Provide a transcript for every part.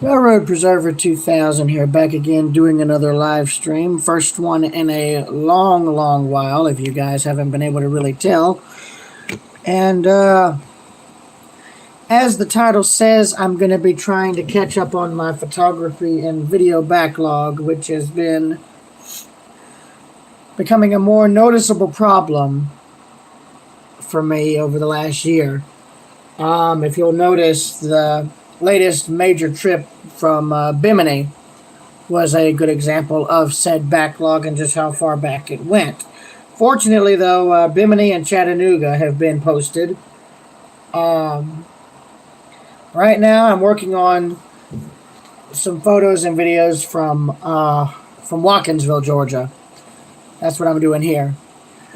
Railroad Preserver 2000 here, back again doing another live stream. First one in a long while, if you guys haven't been able to really tell. And as the title says, I'm going to be trying to catch up on my photography and video backlog, which has been becoming a more noticeable problem for me over the last year. If you'll notice, the latest major trip from Bimini was a good example of said backlog and just how far back it went. Fortunately, though, Bimini and Chattanooga have been posted. Right now, I'm working on some photos and videos from Watkinsville, Georgia. That's what I'm doing here.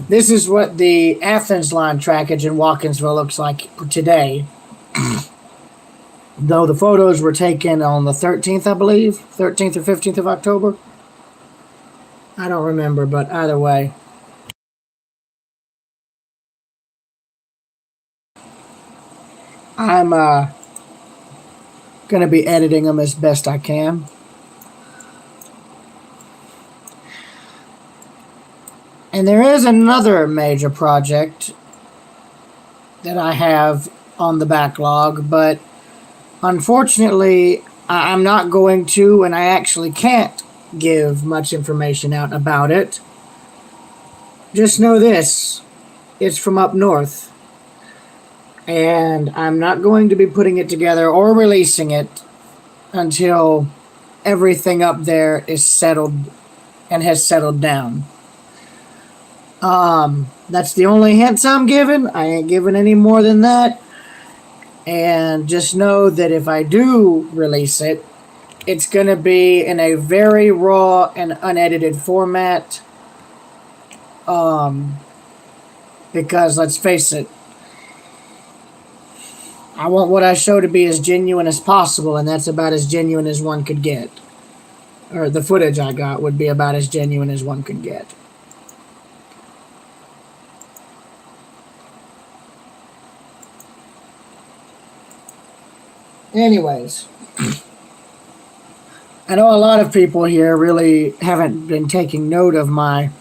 This is what the Athens line trackage in Watkinsville looks like today. Though the photos were taken on the 13th, I believe. 13th or 15th of October. I don't remember, but either way. I'm going to be editing them as best I can. And there is another major project that I have on the backlog, but unfortunately, I'm not going to, and I actually can't give much information out about it. Just know this, it's from up north. And I'm not going to be putting it together or releasing it until everything up there is settled and has settled down. That's the only hints I'm giving. I ain't giving any more than that. And just know that if I do release it, it's going to be in a very raw and unedited format. Because let's face it, I want what I show to be as genuine as possible, and that's about as genuine as one could get. Or the footage I got would be about as genuine as one could get. Anyways, I know a lot of people here really haven't been taking note of my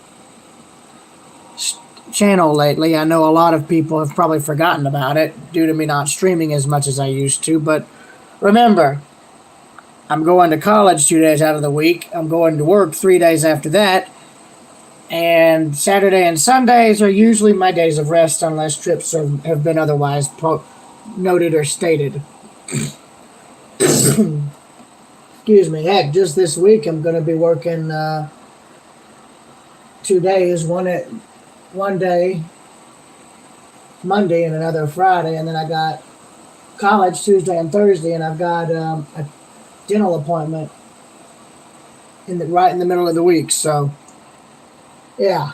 channel lately. I know a lot of people have probably forgotten about it due to me not streaming as much as I used to. But remember, I'm going to college 2 days out of the week. I'm going to work 3 days after that. And Saturday and Sundays are usually my days of rest unless trips have been otherwise noted or stated. Excuse me. Heck, just this week I'm going to be working 2 days. One day Monday and another Friday, and then I got college Tuesday and Thursday, and I've got a dental appointment right in the middle of the week. So yeah,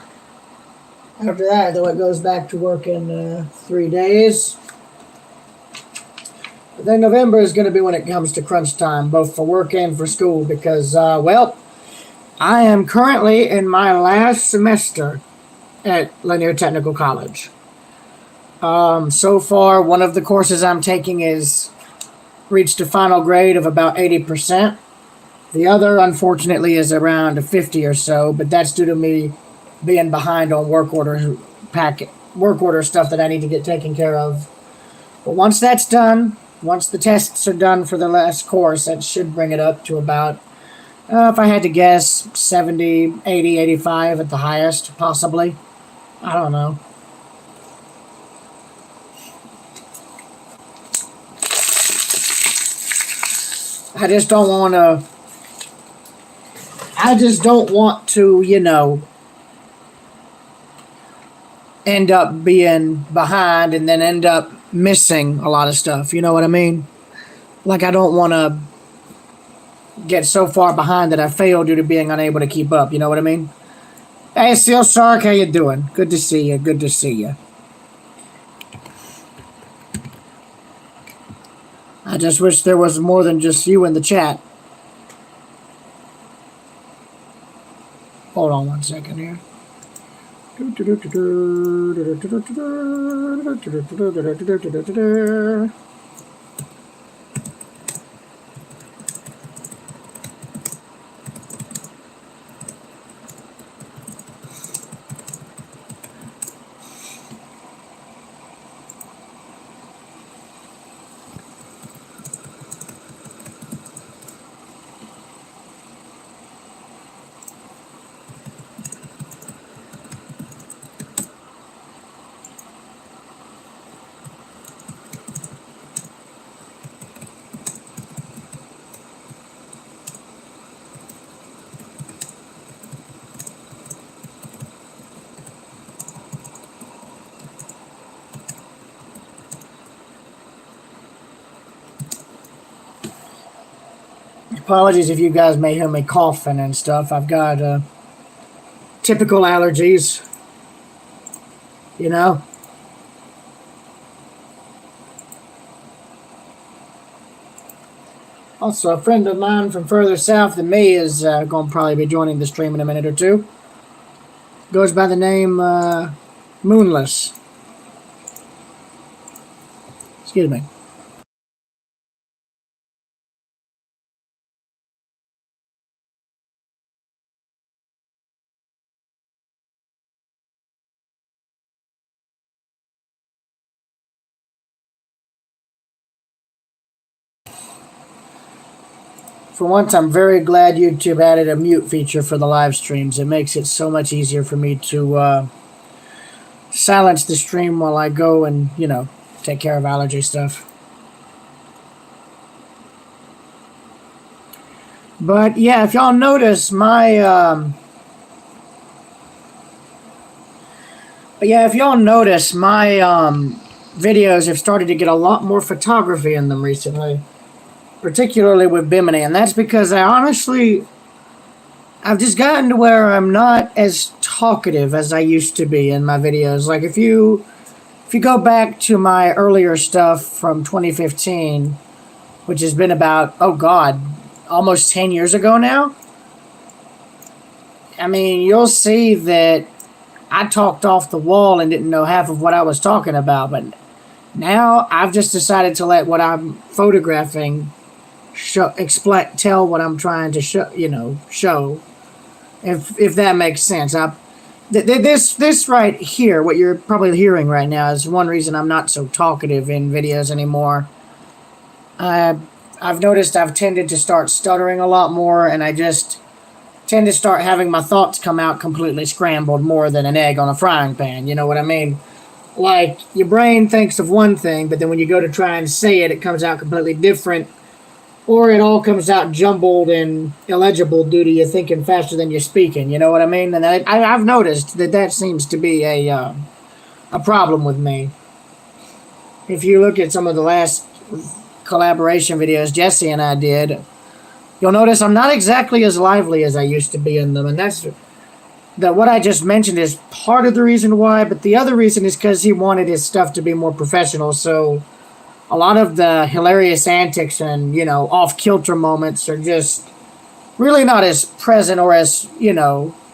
after that, though, it goes back to working 3 days. But then November is going to be when it comes to crunch time, both for work and for school, because, well, I am currently in my last semester at Lanier Technical College. So far, one of the courses I'm taking is reached a final grade of about 80%. The other, unfortunately, is around 50 or so, but that's due to me being behind on work order stuff that I need to get taken care of. But once that's done, once the tests are done for the last course, that should bring it up to about, if I had to guess, 70, 80, 85 at the highest, possibly. I don't know. I just don't want to, end up being behind and then end up missing a lot of stuff. You know what I mean? Like, I don't want to get so far behind that I fail due to being unable to keep up. You know what I mean? Hey, Seal Shark, how you doing? Good to see you. Good to see you. I just wish there was more than just you in the chat. Hold on 1 second here. Apologies if you guys may hear me coughing and stuff. I've got typical allergies, you know. Also, a friend of mine from further south than me is going to probably be joining the stream in a minute or two. Goes by the name Moonless. Excuse me. For once, I'm very glad YouTube added a mute feature for the live streams. It makes it so much easier for me to silence the stream while I go and, take care of allergy stuff. But yeah, if y'all notice my videos have started to get a lot more photography in them recently, particularly with Bimini, and that's because I've just gotten to where I'm not as talkative as I used to be in my videos. Like if you go back to my earlier stuff from 2015, which has been about, oh God, almost 10 years ago now, I mean, you'll see that I talked off the wall and didn't know half of what I was talking about, but now I've just decided to let what I'm photographing tell what I'm trying to show, if that makes sense. This right here, what you're probably hearing right now, is one reason I'm not so talkative in videos anymore. I've noticed I've tended to start stuttering a lot more, and I just tend to start having my thoughts come out completely scrambled more than an egg on a frying pan. You know what I mean? Like, your brain thinks of one thing, but then when you go to try and say it, it comes out completely different, or it all comes out jumbled and illegible due to you thinking faster than you're speaking. You know what I mean? And I've noticed that seems to be a problem with me. If you look at some of the last collaboration videos Jesse and I did, you'll notice I'm not exactly as lively as I used to be in them, and that's what I just mentioned is part of the reason why, but the other reason is because he wanted his stuff to be more professional, so a lot of the hilarious antics and, off-kilter moments are just really not as present or as,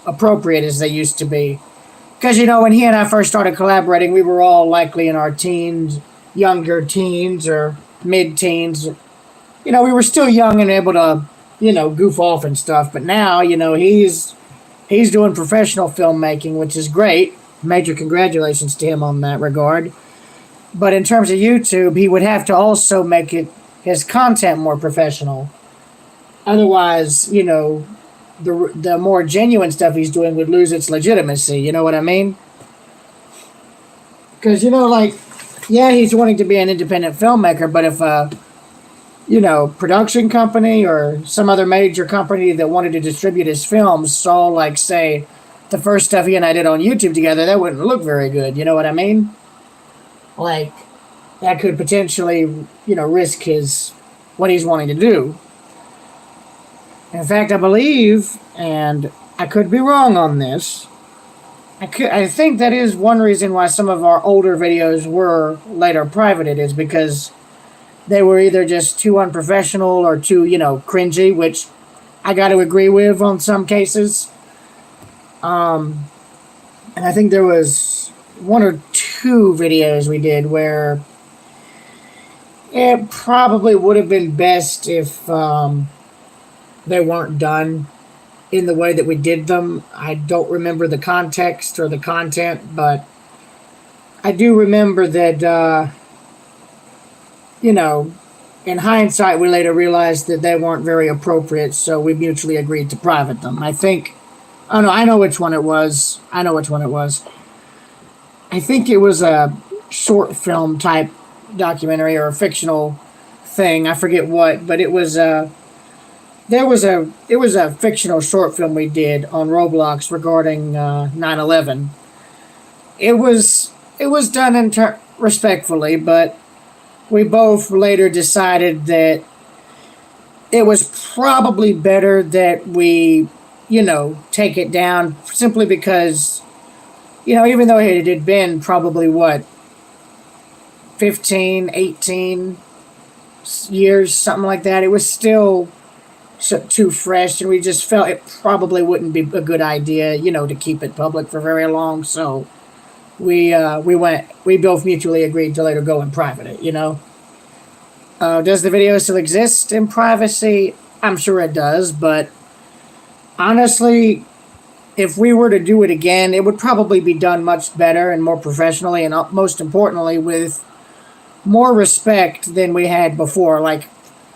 appropriate as they used to be. Because, when he and I first started collaborating, we were all likely in our teens, younger teens or mid-teens. We were still young and able to, goof off and stuff. But now, he's doing professional filmmaking, which is great. Major congratulations to him on that regard. But in terms of YouTube, he would have to also make his content more professional. Otherwise, the more genuine stuff he's doing would lose its legitimacy. You know what I mean? Because, he's wanting to be an independent filmmaker, but if production company or some other major company that wanted to distribute his films saw, like, say, the first stuff he and I did on YouTube together, that wouldn't look very good. You know what I mean? Like, that could potentially, risk what he's wanting to do. In fact, I believe, and I could be wrong on this, I think that is one reason why some of our older videos were later privated, is because they were either just too unprofessional or too, cringy, which I got to agree with on some cases. And I think there was one or two videos we did where it probably would have been best if they weren't done in the way that we did them. I don't remember the context or the content, but I do remember that, in hindsight, we later realized that they weren't very appropriate, so we mutually agreed to private them. I know which one it was. I think it was a short film type documentary or a fictional thing. I forget what, but it was a fictional short film we did on Roblox regarding 9/11. It was done respectfully, but we both later decided that it was probably better that we, take it down simply because, even though it had been probably what, 15, 18 years, something like that, it was still too fresh, and we just felt it probably wouldn't be a good idea, to keep it public for very long. So we both mutually agreed to later go and private it. Does the video still exist in privacy? I'm sure it does, but honestly, if we were to do it again, it would probably be done much better and more professionally, and most importantly, with more respect than we had before. Like,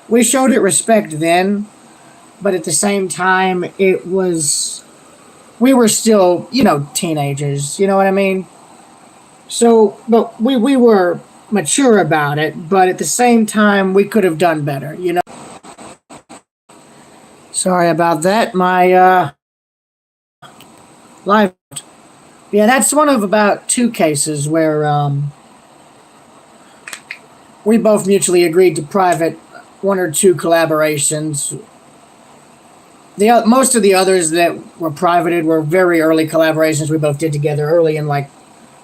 we showed it respect then, but at the same time, we were still, teenagers, you know what I mean? So, but we were mature about it, but at the same time, we could have done better. Sorry about that. My live. Yeah, that's one of about 2 cases where we both mutually agreed to private 1 or 2 collaborations. Most of the others that were privated were very early collaborations we both did together early in like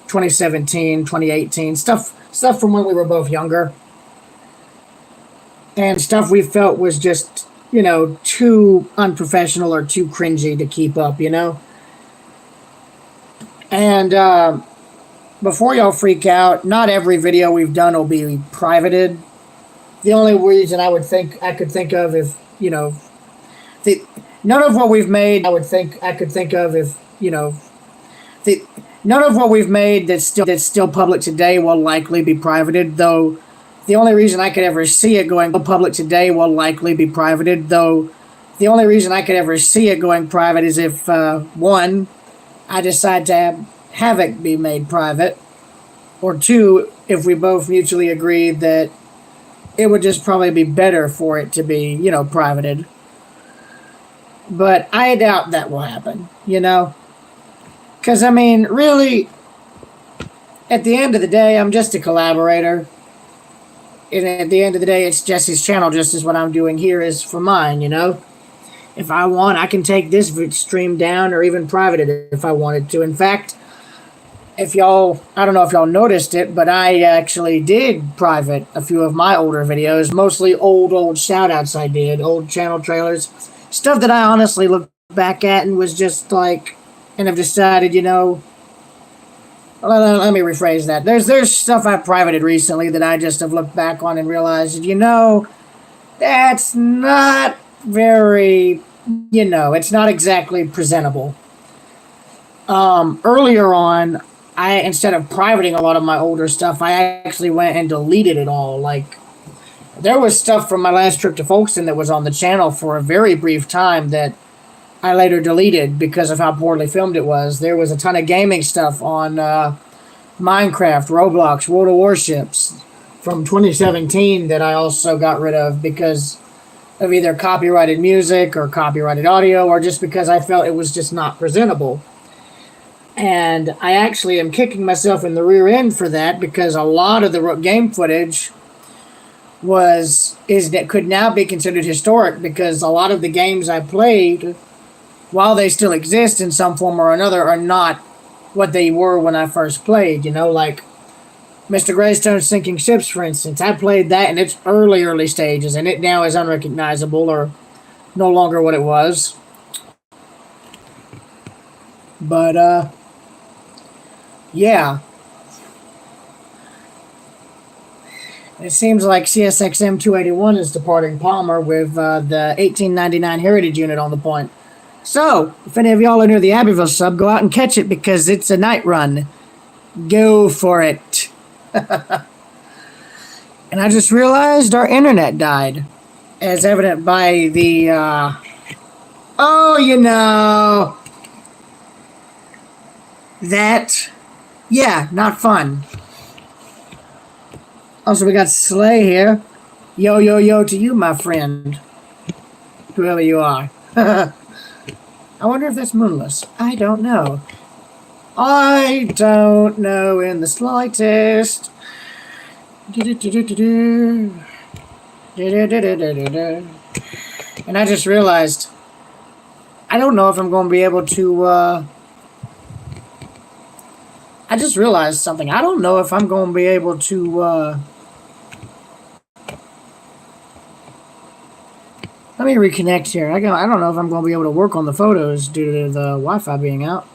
2017, 2018, stuff from when we were both younger. And stuff we felt was just, too unprofessional or too cringy to keep up, And before y'all freak out, not every video we've done will be privated. The only reason I could think of if, none of what we've made none of what we've made that's still public today will likely be privated, though the only reason I could ever see it going public today will likely be privated, though the only reason I could ever see it going private is if, 1, I decide to have it be made private, or 2, if we both mutually agree that it would just probably be better for it to be, privated. But I doubt that will happen, Because, I mean, really, at the end of the day, I'm just a collaborator. And at the end of the day, it's Jesse's channel, just as what I'm doing here is for mine, If I want, I can take this stream down or even private it if I wanted to. In fact, I don't know if y'all noticed it, but I actually did private a few of my older videos, mostly old shout-outs I did, old channel trailers, stuff that I honestly looked back at and was just like, and I've decided, let me rephrase that. There's stuff I privated recently that I just have looked back on and realized, that's not very, it's not exactly presentable. Earlier on, instead of privating a lot of my older stuff, I actually went and deleted it all. Like, there was stuff from my last trip to Folkestone that was on the channel for a very brief time that I later deleted because of how poorly filmed it was. There was a ton of gaming stuff on Minecraft, Roblox, World of Warships from 2017 that I also got rid of because of either copyrighted music or copyrighted audio, or just because I felt it was just not presentable. And I actually am kicking myself in the rear end for that, because a lot of the game footage could now be considered historic, because a lot of the games I played, while they still exist in some form or another, are not what they were when I first played. Like Mr. Greystone's Sinking Ships, for instance. I played that in its early stages, and it now is unrecognizable or no longer what it was. But, yeah. It seems like CSXM 281 is departing Palmer with the 1899 Heritage Unit on the point. So, if any of y'all are near the Abbeville sub, go out and catch it, because it's a night run. Go for it. And I just realized our internet died, as evident by the, that, yeah, not fun. Also, we got Slay here. Yo, yo, yo to you, my friend. Whoever you are. I wonder if that's Moonless. I don't know. I don't know in the slightest. Do-do-do-do-do-do. Do-do-do-do-do-do. And I just realized I don't know if I'm going to be able to. I just realized something. I don't know if I'm going to be able to. Let me reconnect here. I don't know if I'm going to be able to work on the photos due to the Wi-Fi being out.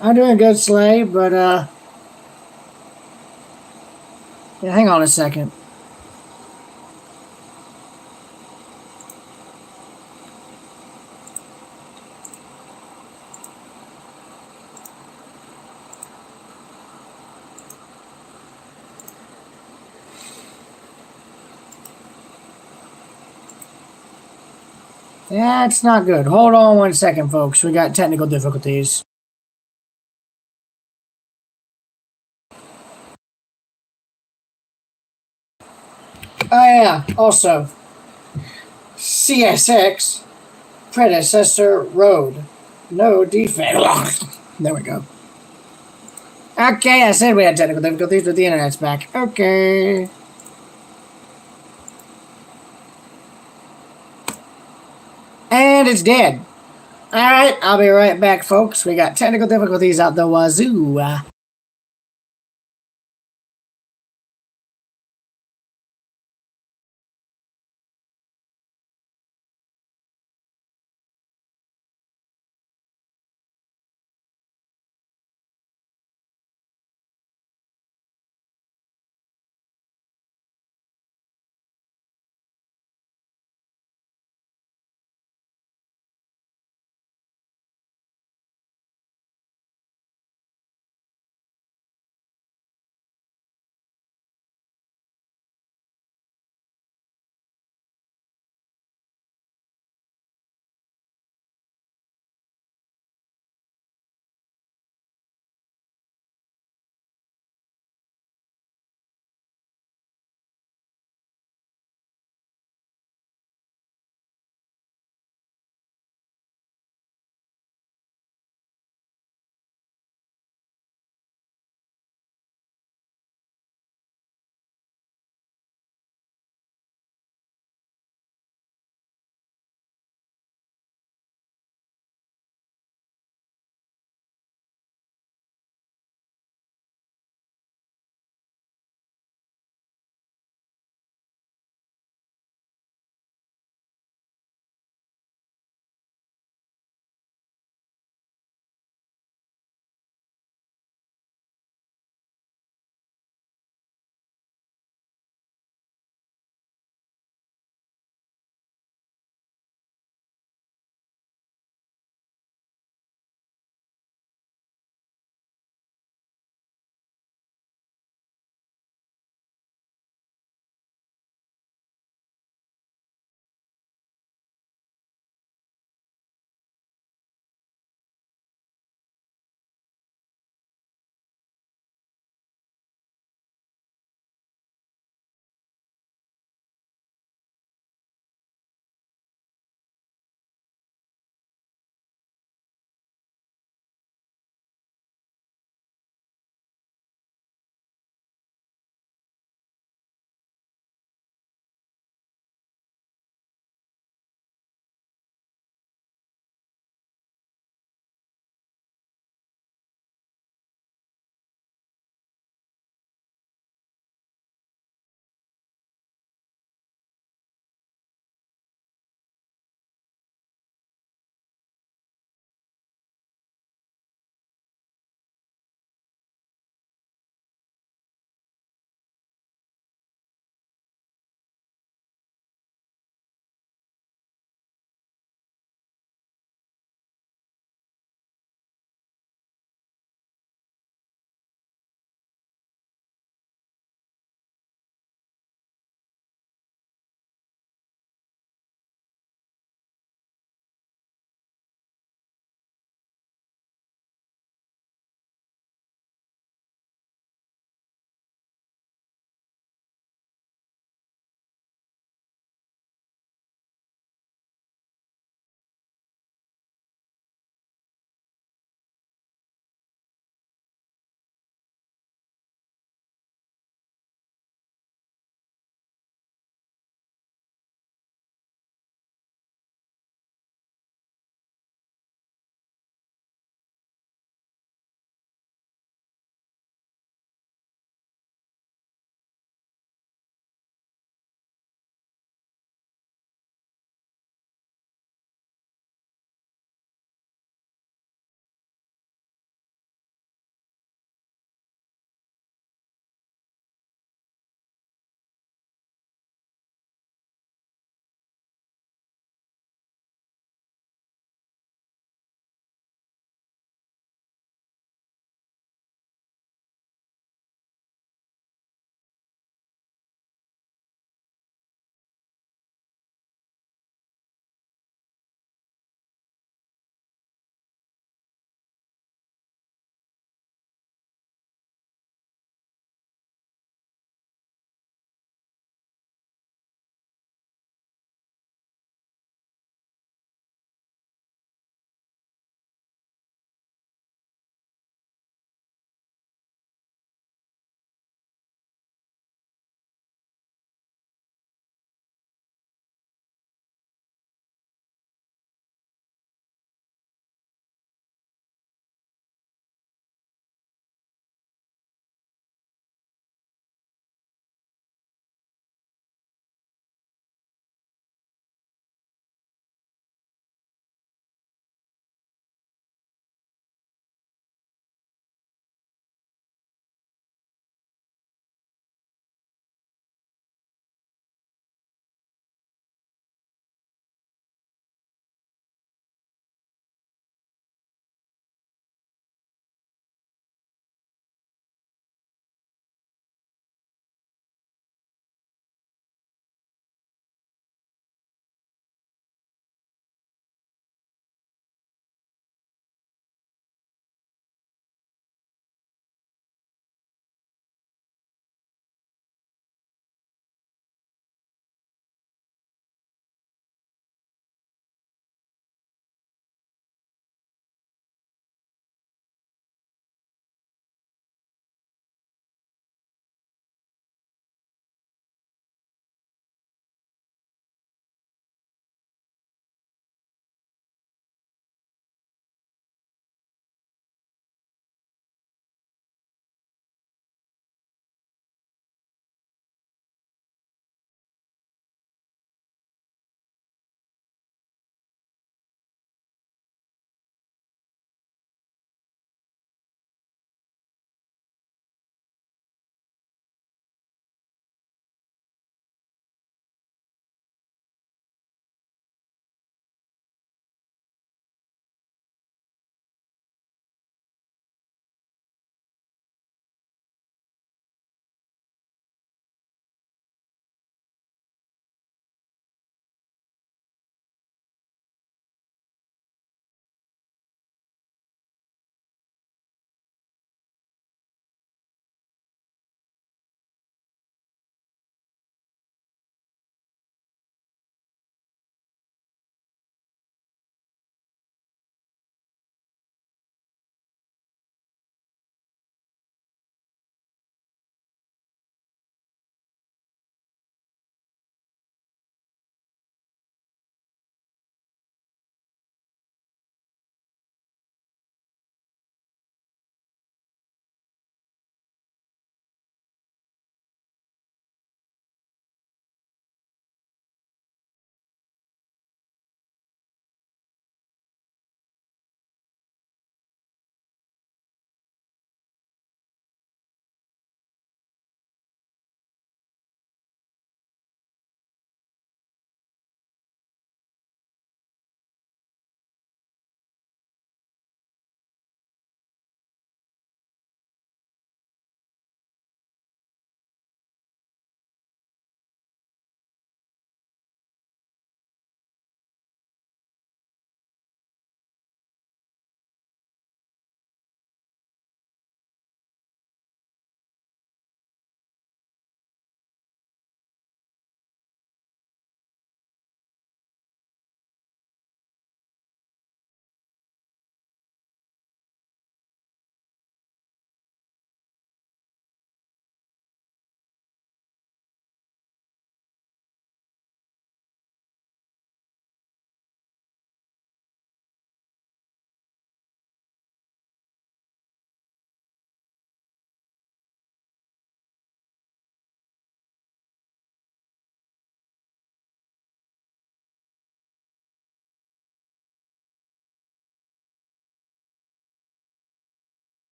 I'm doing good, Slay, but yeah, hang on a second. Yeah, it's not good. Hold on 1 second, folks. We got technical difficulties. Oh yeah, also, CSX, predecessor road. No defect. There we go. Okay, I said we had technical difficulties, but the internet's back. Okay. And it's dead. Alright, I'll be right back, folks. We got technical difficulties out the wazoo.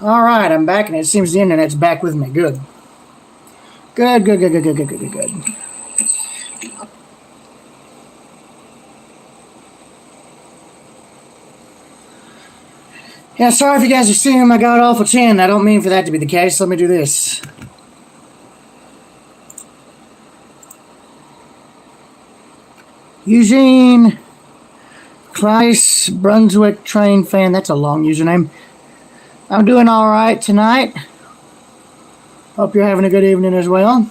Alright, I'm back, and it seems the internet's back with me. Good. Good, good, good, good, good, good, good, good, good. Yeah, sorry if you guys are seeing my god-awful chin. I don't mean for that to be the case. Let me do this. Eugene Kleiss, Brunswick train fan. That's a long username. I'm doing alright tonight. Hope you're having a good evening as well.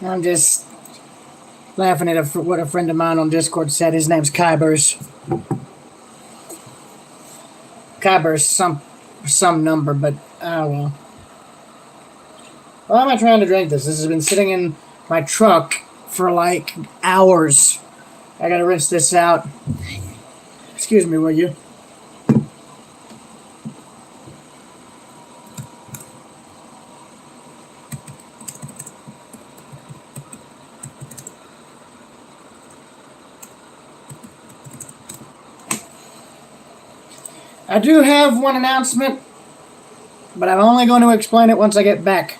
I'm just laughing at what a friend of mine on Discord said. His name's Kybers. Kybers, some number, but oh well. Why am I trying to drink this? This has been sitting in my truck for like hours. I gotta rinse this out. Excuse me, will you? I do have one announcement, but I'm only going to explain it once I get back.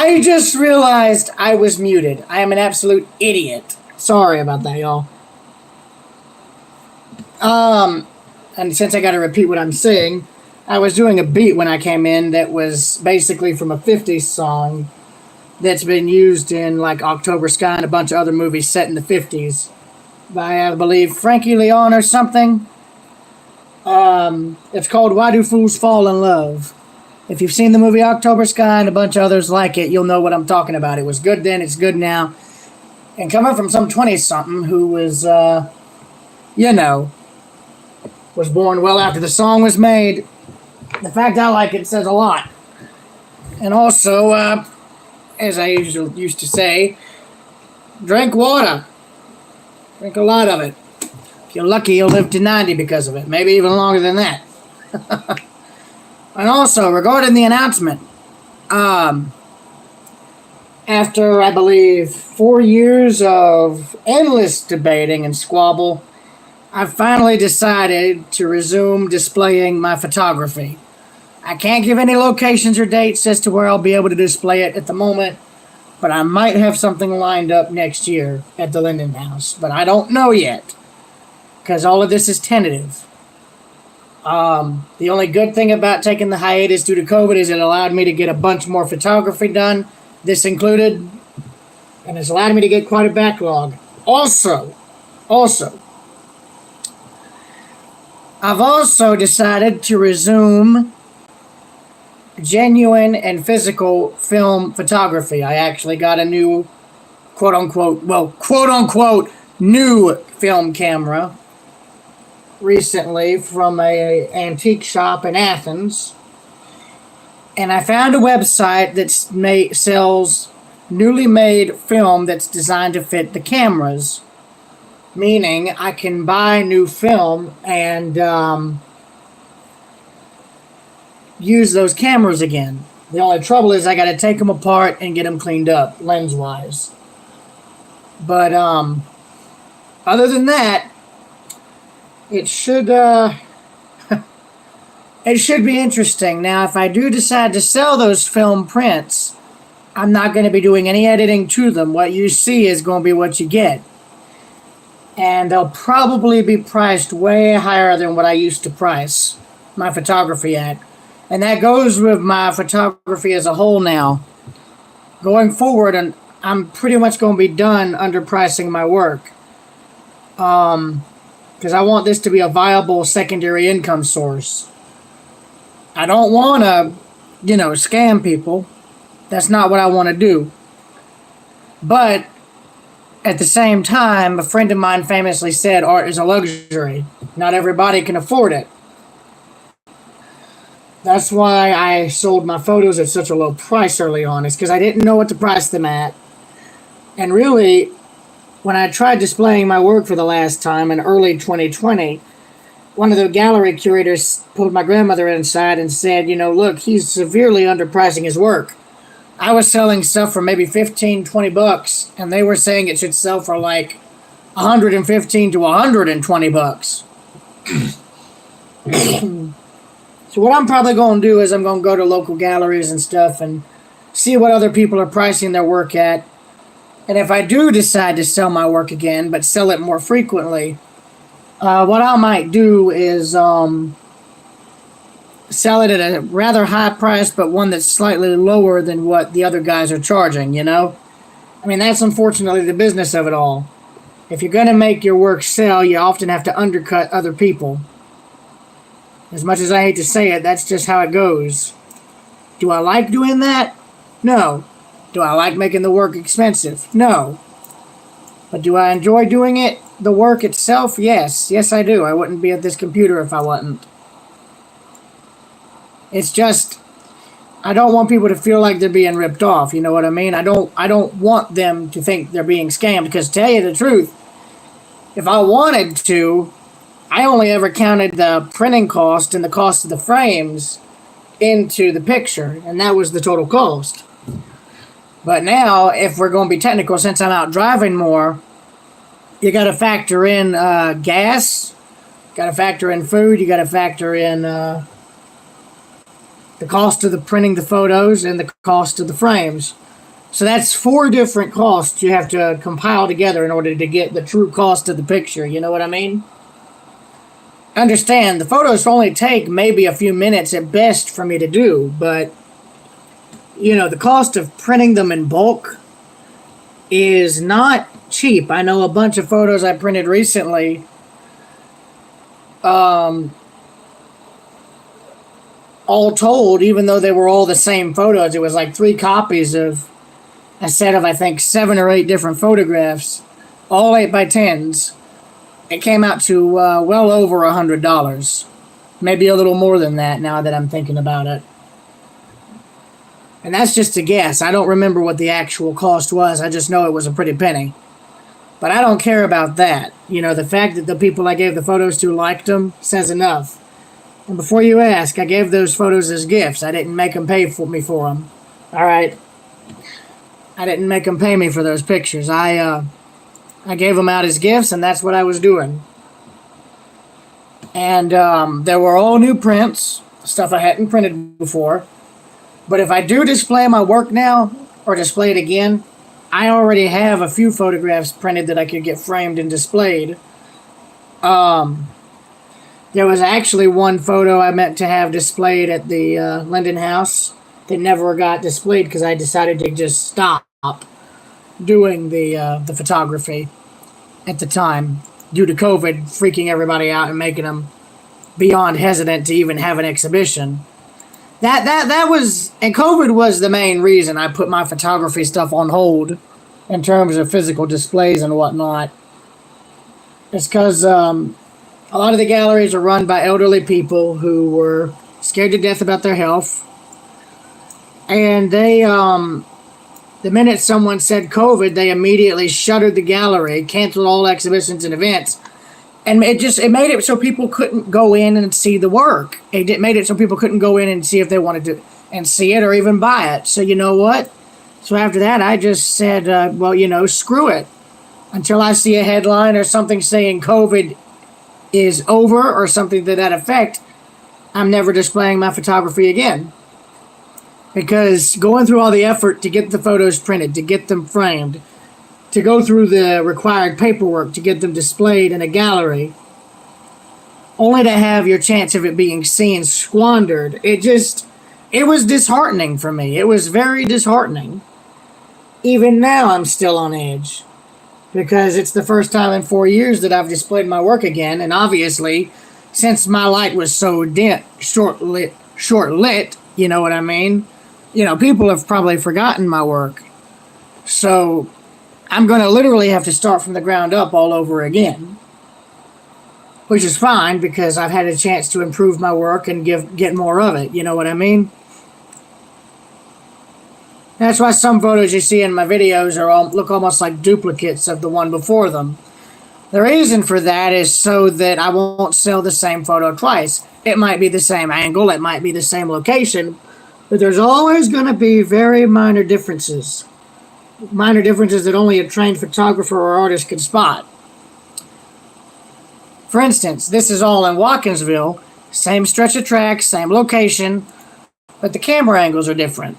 I just realized I was muted. I am an absolute idiot. Sorry about that, y'all. And since I got to repeat what I'm saying, I was doing a beat when I came in that was basically from a 50s song that's been used in like October Sky and a bunch of other movies set in the 50s by, I believe, Frankie Leon or something. It's called Why Do Fools Fall in Love? If you've seen the movie October Sky and a bunch of others like it, you'll know what I'm talking about. It was good then, it's good now. And coming from some 20-something who was, was born well after the song was made, the fact I like it says a lot. And also, as I used to say, drink water. Drink a lot of it. If you're lucky, you'll live to 90 because of it. Maybe even longer than that. And also, regarding the announcement, after, I believe, 4 years of endless debating and squabble, I finally decided to resume displaying my photography. I can't give any locations or dates as to where I'll be able to display it at the moment, but I might have something lined up next year at the Linden House, but I don't know yet, because all of this is tentative. The only good thing about taking the hiatus due to COVID is it allowed me to get a bunch more photography done, this included, and it's allowed me to get quite a backlog. Also, I've also decided to resume genuine and physical film photography. I actually got a new, quote-unquote, new film camera recently from a antique shop in Athens. And I found a website that sells newly made film that's designed to fit the cameras. Meaning I can buy new film and use those cameras again. The only trouble is I got to take them apart and get them cleaned up, lens-wise. But other than that, it should it should be interesting. Now, if I do decide to sell those film prints, I'm not going to be doing any editing to them. What you see is going to be what you get. And they'll probably be priced way higher than what I used to price my photography at. And that goes with my photography as a whole now. Going forward, and I'm pretty much going to be done underpricing my work. Because I want this to be a viable secondary income source. I don't want to, scam people. That's not what I want to do. But at the same time, a friend of mine famously said art is a luxury. Not everybody can afford it. That's why I sold my photos at such a low price early on. It's because I didn't know what to price them at. And really, when I tried displaying my work for the last time in early 2020, one of the gallery curators pulled my grandmother inside and said, look, he's severely underpricing his work. I was selling stuff for maybe $15-20, and they were saying it should sell for like $115 to $120. So what I'm probably going to do is I'm going to go to local galleries and stuff and see what other people are pricing their work at. And if I do decide to sell my work again, but sell it more frequently, what I might do is sell it at a rather high price, but one that's slightly lower than what the other guys are charging, I mean, that's unfortunately the business of it all. If you're going to make your work sell, you often have to undercut other people. As much as I hate to say it, that's just how it goes. Do I like doing that? No. Do I like making the work expensive? No. But do I enjoy doing it? The work itself? Yes. Yes, I do. I wouldn't be at this computer if I wasn't. It's just, I don't want people to feel like they're being ripped off, you know what I mean? I don't want them to think they're being scammed, because to tell you the truth, if I wanted to, I only ever counted the printing cost and the cost of the frames into the picture, and that was the total cost. But now, if we're going to be technical, since I'm out driving more, you got to factor in gas, got to factor in food, you got to factor in the cost of the printing the photos and the cost of the frames. So that's 4 different costs you have to compile together in order to get the true cost of the picture. You know what I mean? Understand, the photos only take maybe a few minutes at best for me to do, but, you know, the cost of printing them in bulk is not cheap. I know a bunch of photos I printed recently, all told, even though they were all the same photos, it was like 3 copies of a set of, I think, 7 or 8 different photographs, all 8 by 10s. It came out to well over $100. Maybe a little more than that now that I'm thinking about it. And that's just a guess. I don't remember what the actual cost was. I just know it was a pretty penny. But I don't care about that. You know, the fact that the people I gave the photos to liked them says enough. And before you ask, I gave those photos as gifts. I didn't make them pay me for them. All right? I didn't make them pay me for those pictures. I gave them out as gifts, and that's what I was doing. And there were all new prints, stuff I hadn't printed before. But if I do display my work now, or display it again, I already have a few photographs printed that I could get framed and displayed. There was actually one photo I meant to have displayed at the Linden House that never got displayed because I decided to just stop doing the photography at the time due to COVID freaking everybody out and making them beyond hesitant to even have an exhibition. That was, and COVID was the main reason I put my photography stuff on hold in terms of physical displays and whatnot. It's because a lot of the galleries are run by elderly people who were scared to death about their health, and they the minute someone said COVID, they immediately shuttered the gallery, canceled all exhibitions and events, and it made it so people couldn't go in and see the work. It made it so people couldn't go in and see if they wanted to and see it or even buy it. So you know what? So after that, I just said, well, you know, screw it. Until I see a headline or something saying COVID is over or something to that effect, I'm never displaying my photography again. Because going through all the effort to get the photos printed, to get them framed, to go through the required paperwork to get them displayed in a gallery, only to have your chance of it being seen squandered, it was disheartening for me. It was very disheartening. Even now, I'm still on edge. Because it's the first time in 4 years that I've displayed my work again, and obviously, since my light was so short-lit, you know what I mean? You know, people have probably forgotten my work. So, I'm going to literally have to start from the ground up all over again. Which is fine, because I've had a chance to improve my work and get more of it, you know what I mean? That's why some photos you see in my videos look almost like duplicates of the one before them. The reason for that is so that I won't sell the same photo twice. It might be the same angle, it might be the same location, but there's always going to be very minor differences. Minor differences that only a trained photographer or artist could spot. For instance, this is all in Watkinsville, same stretch of track, same location, but the camera angles are different.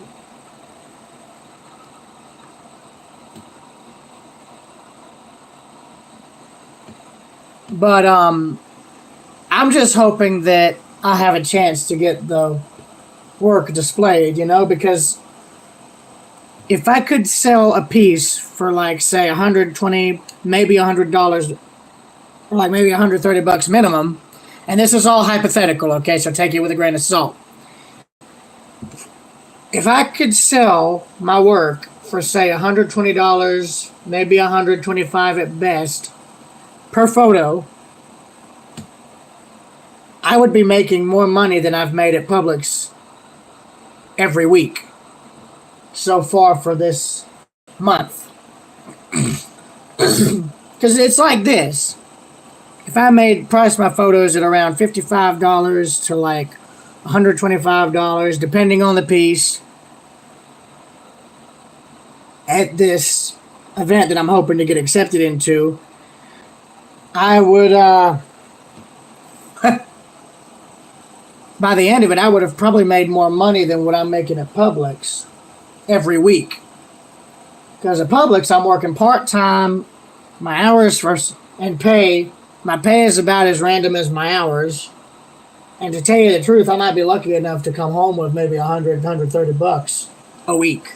But I'm just hoping that I have a chance to get the work displayed, you know, because if I could sell a piece for like, say, $120, maybe $100, or like maybe $130 minimum, and this is all hypothetical, okay, so take it with a grain of salt. If I could sell my work for, say, $120, maybe $125 at best, per photo, I would be making more money than I've made at Publix every week so far for this month. Because it's like this. If I priced my photos at around $55 to like $125, depending on the piece, at this event that I'm hoping to get accepted into, I would, by the end of it, I would have probably made more money than what I'm making at Publix every week. Because at Publix, I'm working part-time. My hours and pay, my pay is about as random as my hours. And to tell you the truth, I might be lucky enough to come home with maybe 130 bucks a week.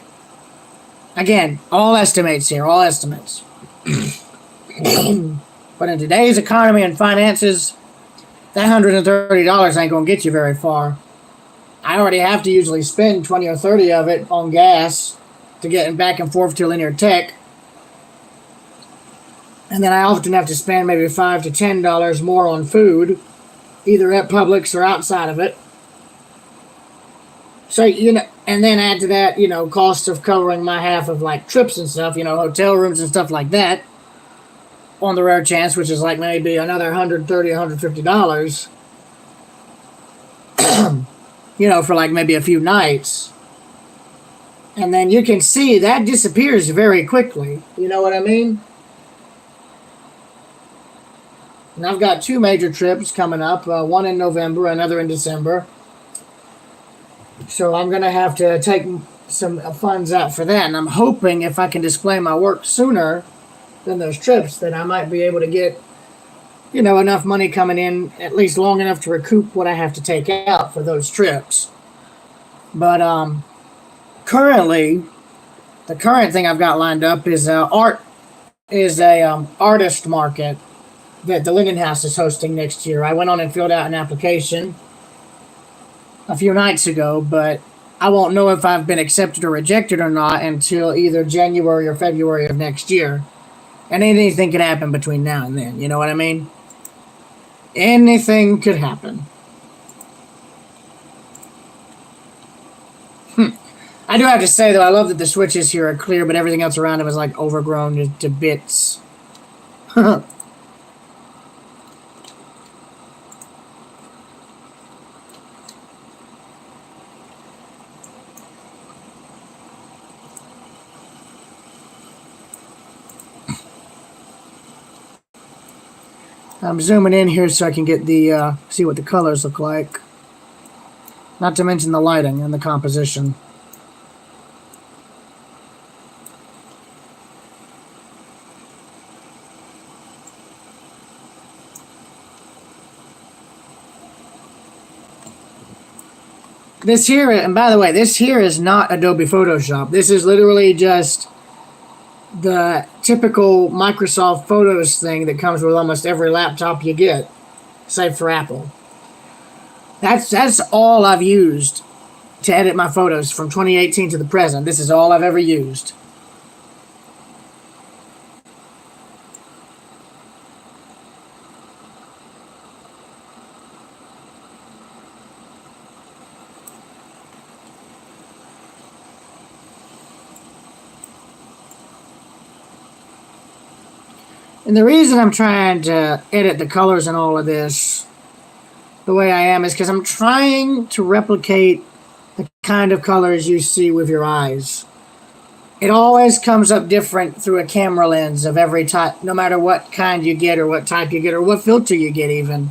Again, all estimates here, all estimates. But in today's economy and finances, that $130 ain't going to get you very far. I already have to usually spend 20 or 30 of it on gas to get back and forth to Linear Tech. And then I often have to spend maybe $5 to $10 more on food, either at Publix or outside of it. So, and then add to that, cost of covering my half of like trips and stuff, hotel rooms and stuff like that, on the rare chance, which is like maybe another $130, $150, for like maybe a few nights. And then you can see that disappears very quickly. You know what I mean? And I've got 2 major trips coming up, one in November, another in December. So I'm going to have to take some funds out for that. And I'm hoping if I can display my work sooner than those trips, that I might be able to get, enough money coming in, at least long enough to recoup what I have to take out for those trips. But currently, the current thing I've got lined up is artist market that the Linden House is hosting next year. I went on and filled out an application a few nights ago, but I won't know if I've been accepted or rejected or not until either January or February of next year. And anything could happen between now and then, you know what I mean? Anything could happen. I do have to say, though, I love that the switches here are clear, but everything else around them is like overgrown to bits. I'm zooming in here so I can get the see what the colors look like. Not to mention the lighting and the composition. This here, and by the way, this here is not Adobe Photoshop. This is literally just the typical Microsoft Photos thing that comes with almost every laptop you get, save for Apple. That's all I've used to edit my photos from 2018 to the present. This is all I've ever used. And the reason I'm trying to edit the colors and all of this the way I am is because I'm trying to replicate the kind of colors you see with your eyes. It always comes up different through a camera lens of every type, no matter what kind you get or what type you get or what filter you get even.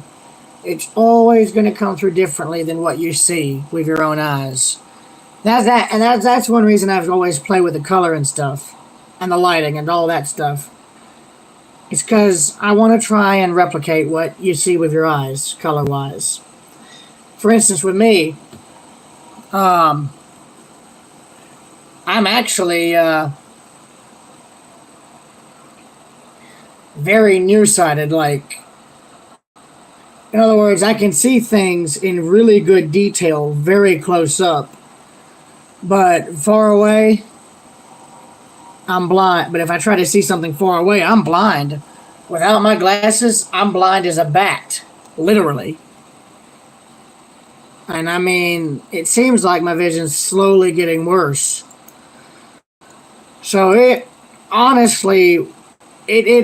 It's always going to come through differently than what you see with your own eyes. That's one reason I've always played with the color and stuff, and the lighting and all that stuff. It's because I want to try and replicate what you see with your eyes, color-wise. For instance, with me, I'm actually very nearsighted. Like, in other words, I can see things in really good detail, very close up. But far away, I'm blind. But if I try to see something far away, I'm blind. Without my glasses, I'm blind as a bat. Literally. And I mean, it seems like my vision's slowly getting worse. So it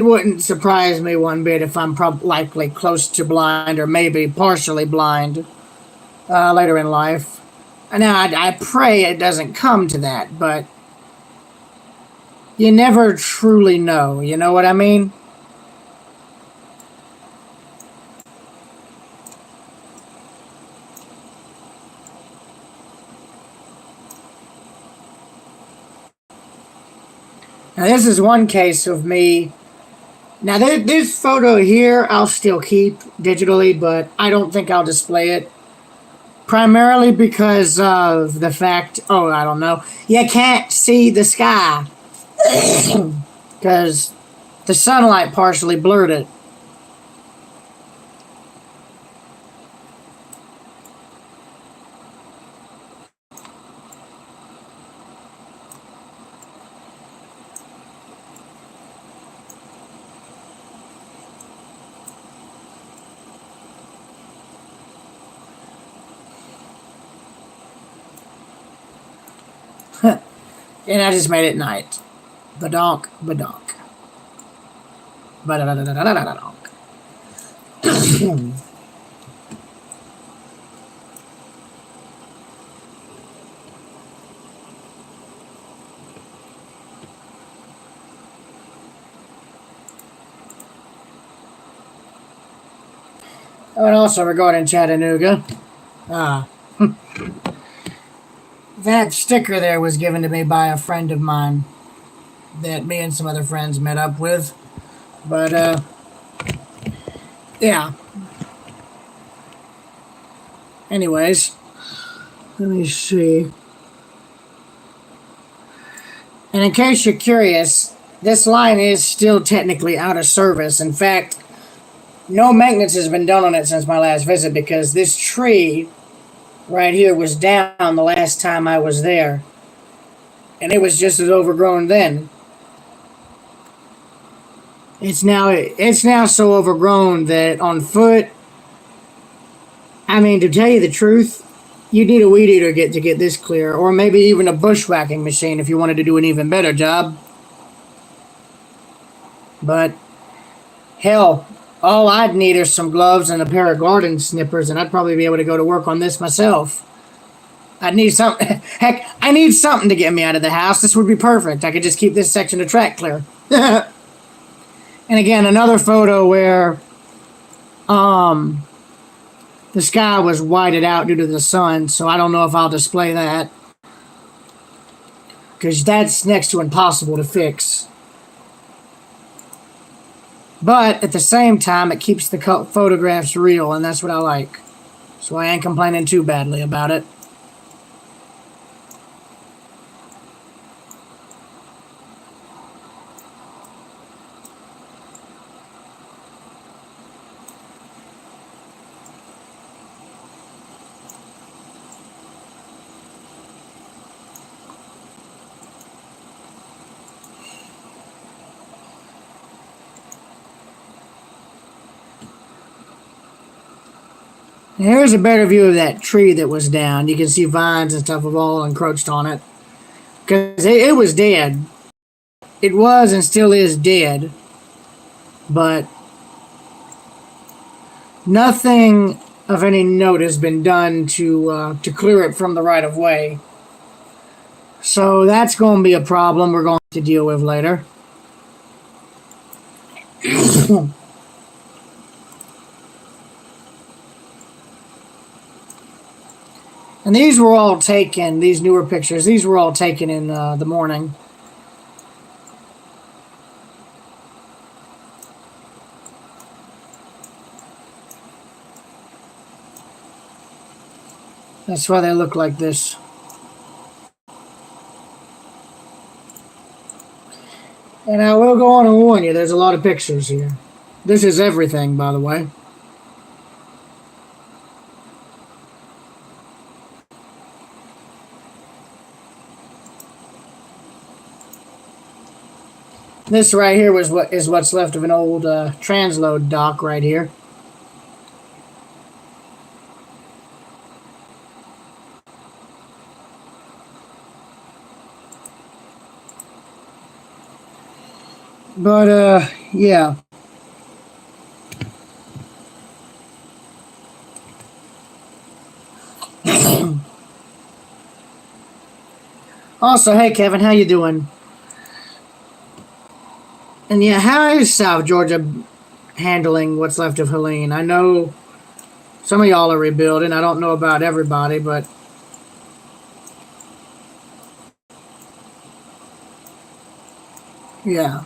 wouldn't surprise me one bit if I'm likely close to blind or maybe partially blind later in life. And now I pray it doesn't come to that, but you never truly know, you know what I mean? Now, this is one case of me. Now, this photo here, I'll still keep digitally, but I don't think I'll display it. Primarily because of the fact, oh, I don't know, you can't see the sky. Because the sunlight partially blurred it. And I just made it night. Badonk, badonk. Badadadadadadadonk. Oh, and also regarding Chattanooga, that sticker there was given to me by a friend of mine that me and some other friends met up with. But, yeah. Anyways, let me see. And in case you're curious, this line is still technically out of service. In fact, no maintenance has been done on it since my last visit because this tree right here was down the last time I was there. And it was just as overgrown then. It's now so overgrown that on foot, I mean, to tell you the truth, you need a weed eater to get this clear, or maybe even a bushwhacking machine if you wanted to do an even better job. But hell, all I'd need are some gloves and a pair of garden snippers, and I'd probably be able to go to work on this myself. I'd need something. Heck, I need something to get me out of the house. This would be perfect. I could just keep this section of track clear. And again, another photo where the sky was whited out due to the sun, so I don't know if I'll display that. Because that's next to impossible to fix. But at the same time, it keeps the photographs real, and that's what I like. So I ain't complaining too badly about it. Here's a better view of that tree that was down. You can see vines and stuff have all encroached on it. Because it was dead. It was and still is dead. But nothing of any note has been done to clear it from the right of way. So that's going to be a problem we're going to deal with later. And these were all taken, these newer pictures, these were all taken in the morning. That's why they look like this. And I will go on and warn you, there's a lot of pictures here. This is everything, by the way. This right here is what's left of an old transload dock right here. But yeah. Also, hey Kevin, how you doing? And yeah, how is South Georgia handling what's left of Helene? I know some of y'all are rebuilding. I don't know about everybody, but Yeah.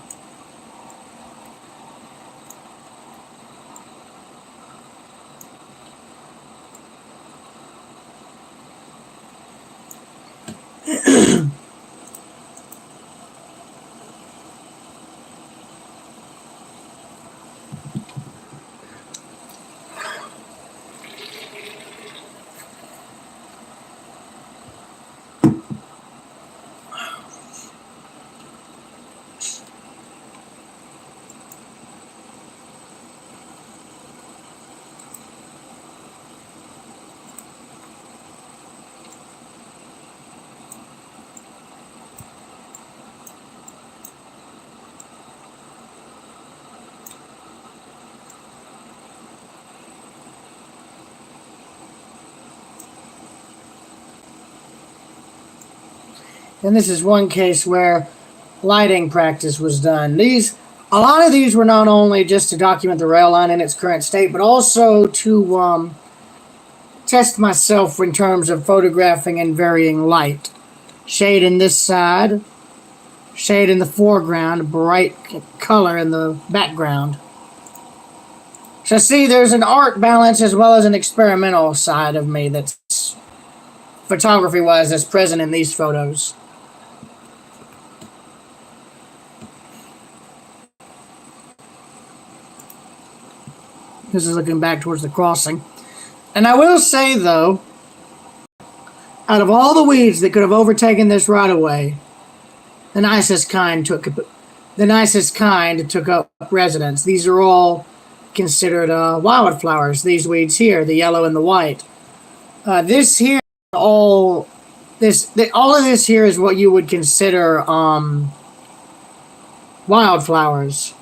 And this is one case where lighting practice was done. A lot of these were not only just to document the rail line in its current state, but also to test myself in terms of photographing and varying light. Shade in this side, shade in the foreground, bright color in the background. So see, there's an art balance as well as an experimental side of me that's photography-wise that's present in these photos. This is looking back towards the crossing. And I will say, though, out of all the weeds that could have overtaken this right away, the nicest kind took up residence. These are all considered wildflowers. These weeds here, the yellow and the white. All of this here is what you would consider wildflowers.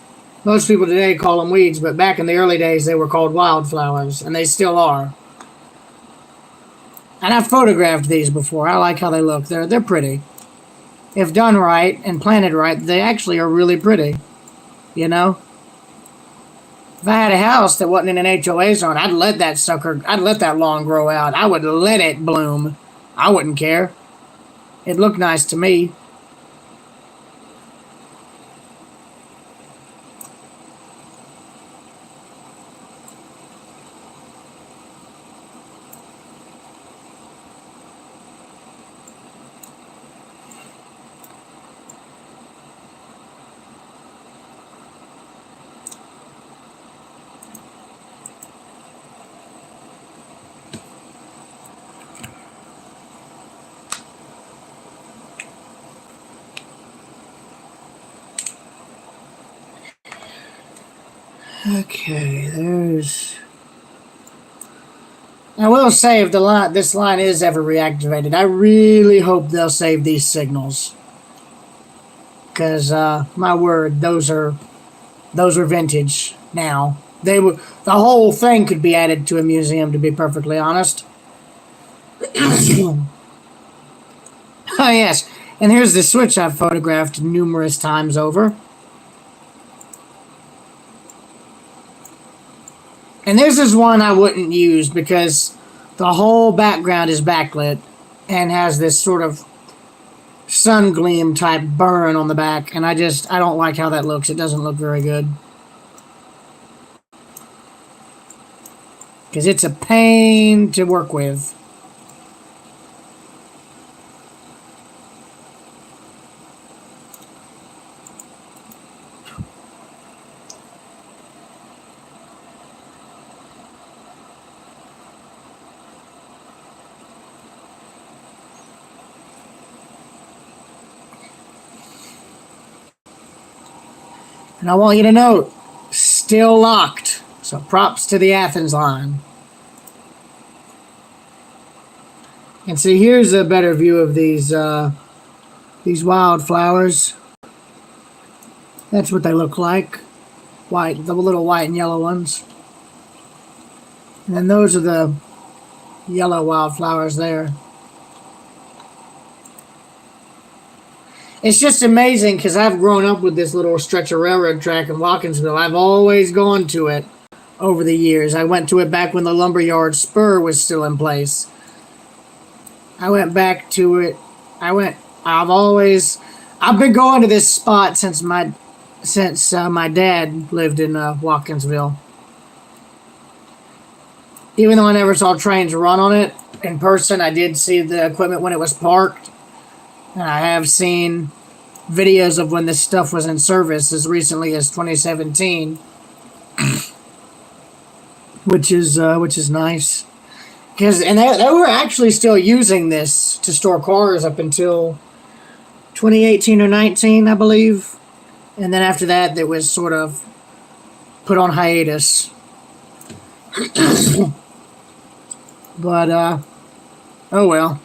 Most people today call them weeds, but back in the early days they were called wildflowers, and they still are. And I've photographed these before. I like how they look. They're pretty. If done right and planted right, they actually are really pretty. You know? If I had a house that wasn't in an HOA zone, I'd let that lawn grow out. I would let it bloom. I wouldn't care. It looked nice to me. Okay, I will say if this line is ever reactivated, I really hope they'll save these signals. Because, my word, those are vintage now. The whole thing could be added to a museum, to be perfectly honest. Oh, yes. And here's the switch I've photographed numerous times over. And this is one I wouldn't use because the whole background is backlit and has this sort of sun gleam type burn on the back. And I don't like how that looks. It doesn't look very good. Because it's a pain to work with. And I want you to note, still locked. So props to the Athens line. And see, here's a better view of these wildflowers. That's what they look like. White, the little white and yellow ones. And then those are the yellow wildflowers there. It's just amazing because I've grown up with this little stretch of railroad track in Watkinsville. I've always gone to it over the years. I went to it back when the lumberyard spur was still in place. I went back to it. I've been going to this spot since my dad lived in Watkinsville. Even though I never saw trains run on it in person, I did see the equipment when it was parked, and I have seen videos of when this stuff was in service as recently as 2017, which is nice. And they were actually still using this to store cars up until 2018 or 19, I believe. And then after that, it was sort of put on hiatus. But, oh well.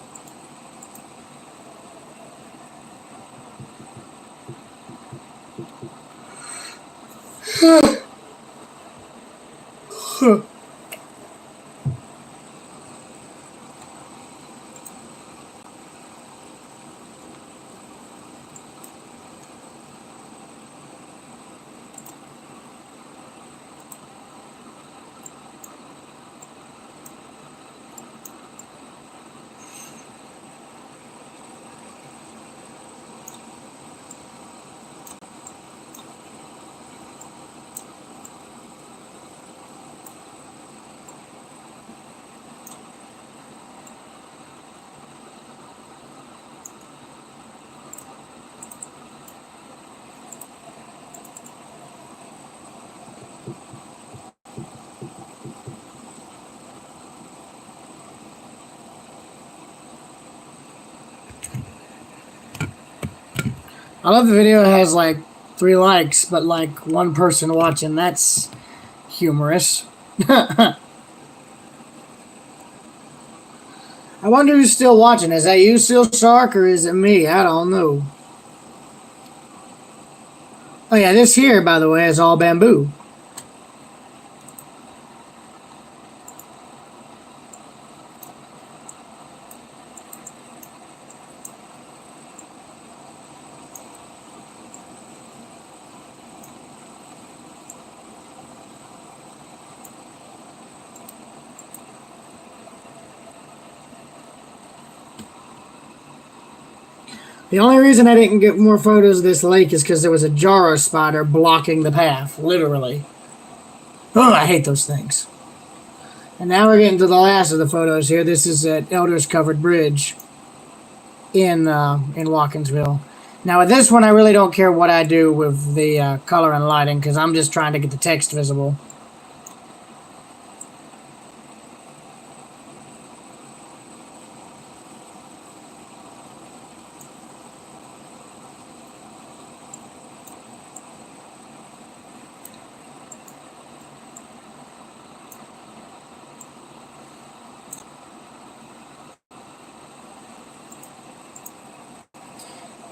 I love the video. It has like 3 likes, but like 1 person watching. That's humorous. I wonder who's still watching. Is that you, Seal Shark, or is it me? I don't know. Oh yeah, this here, by the way, is all bamboo. The only reason I didn't get more photos of this lake is because there was a Jaro spider blocking the path, literally. Oh, I hate those things. And now we're getting to the last of the photos here. This is at Elders Covered Bridge in Watkinsville. Now with this one, I really don't care what I do with the color and lighting because I'm just trying to get the text visible.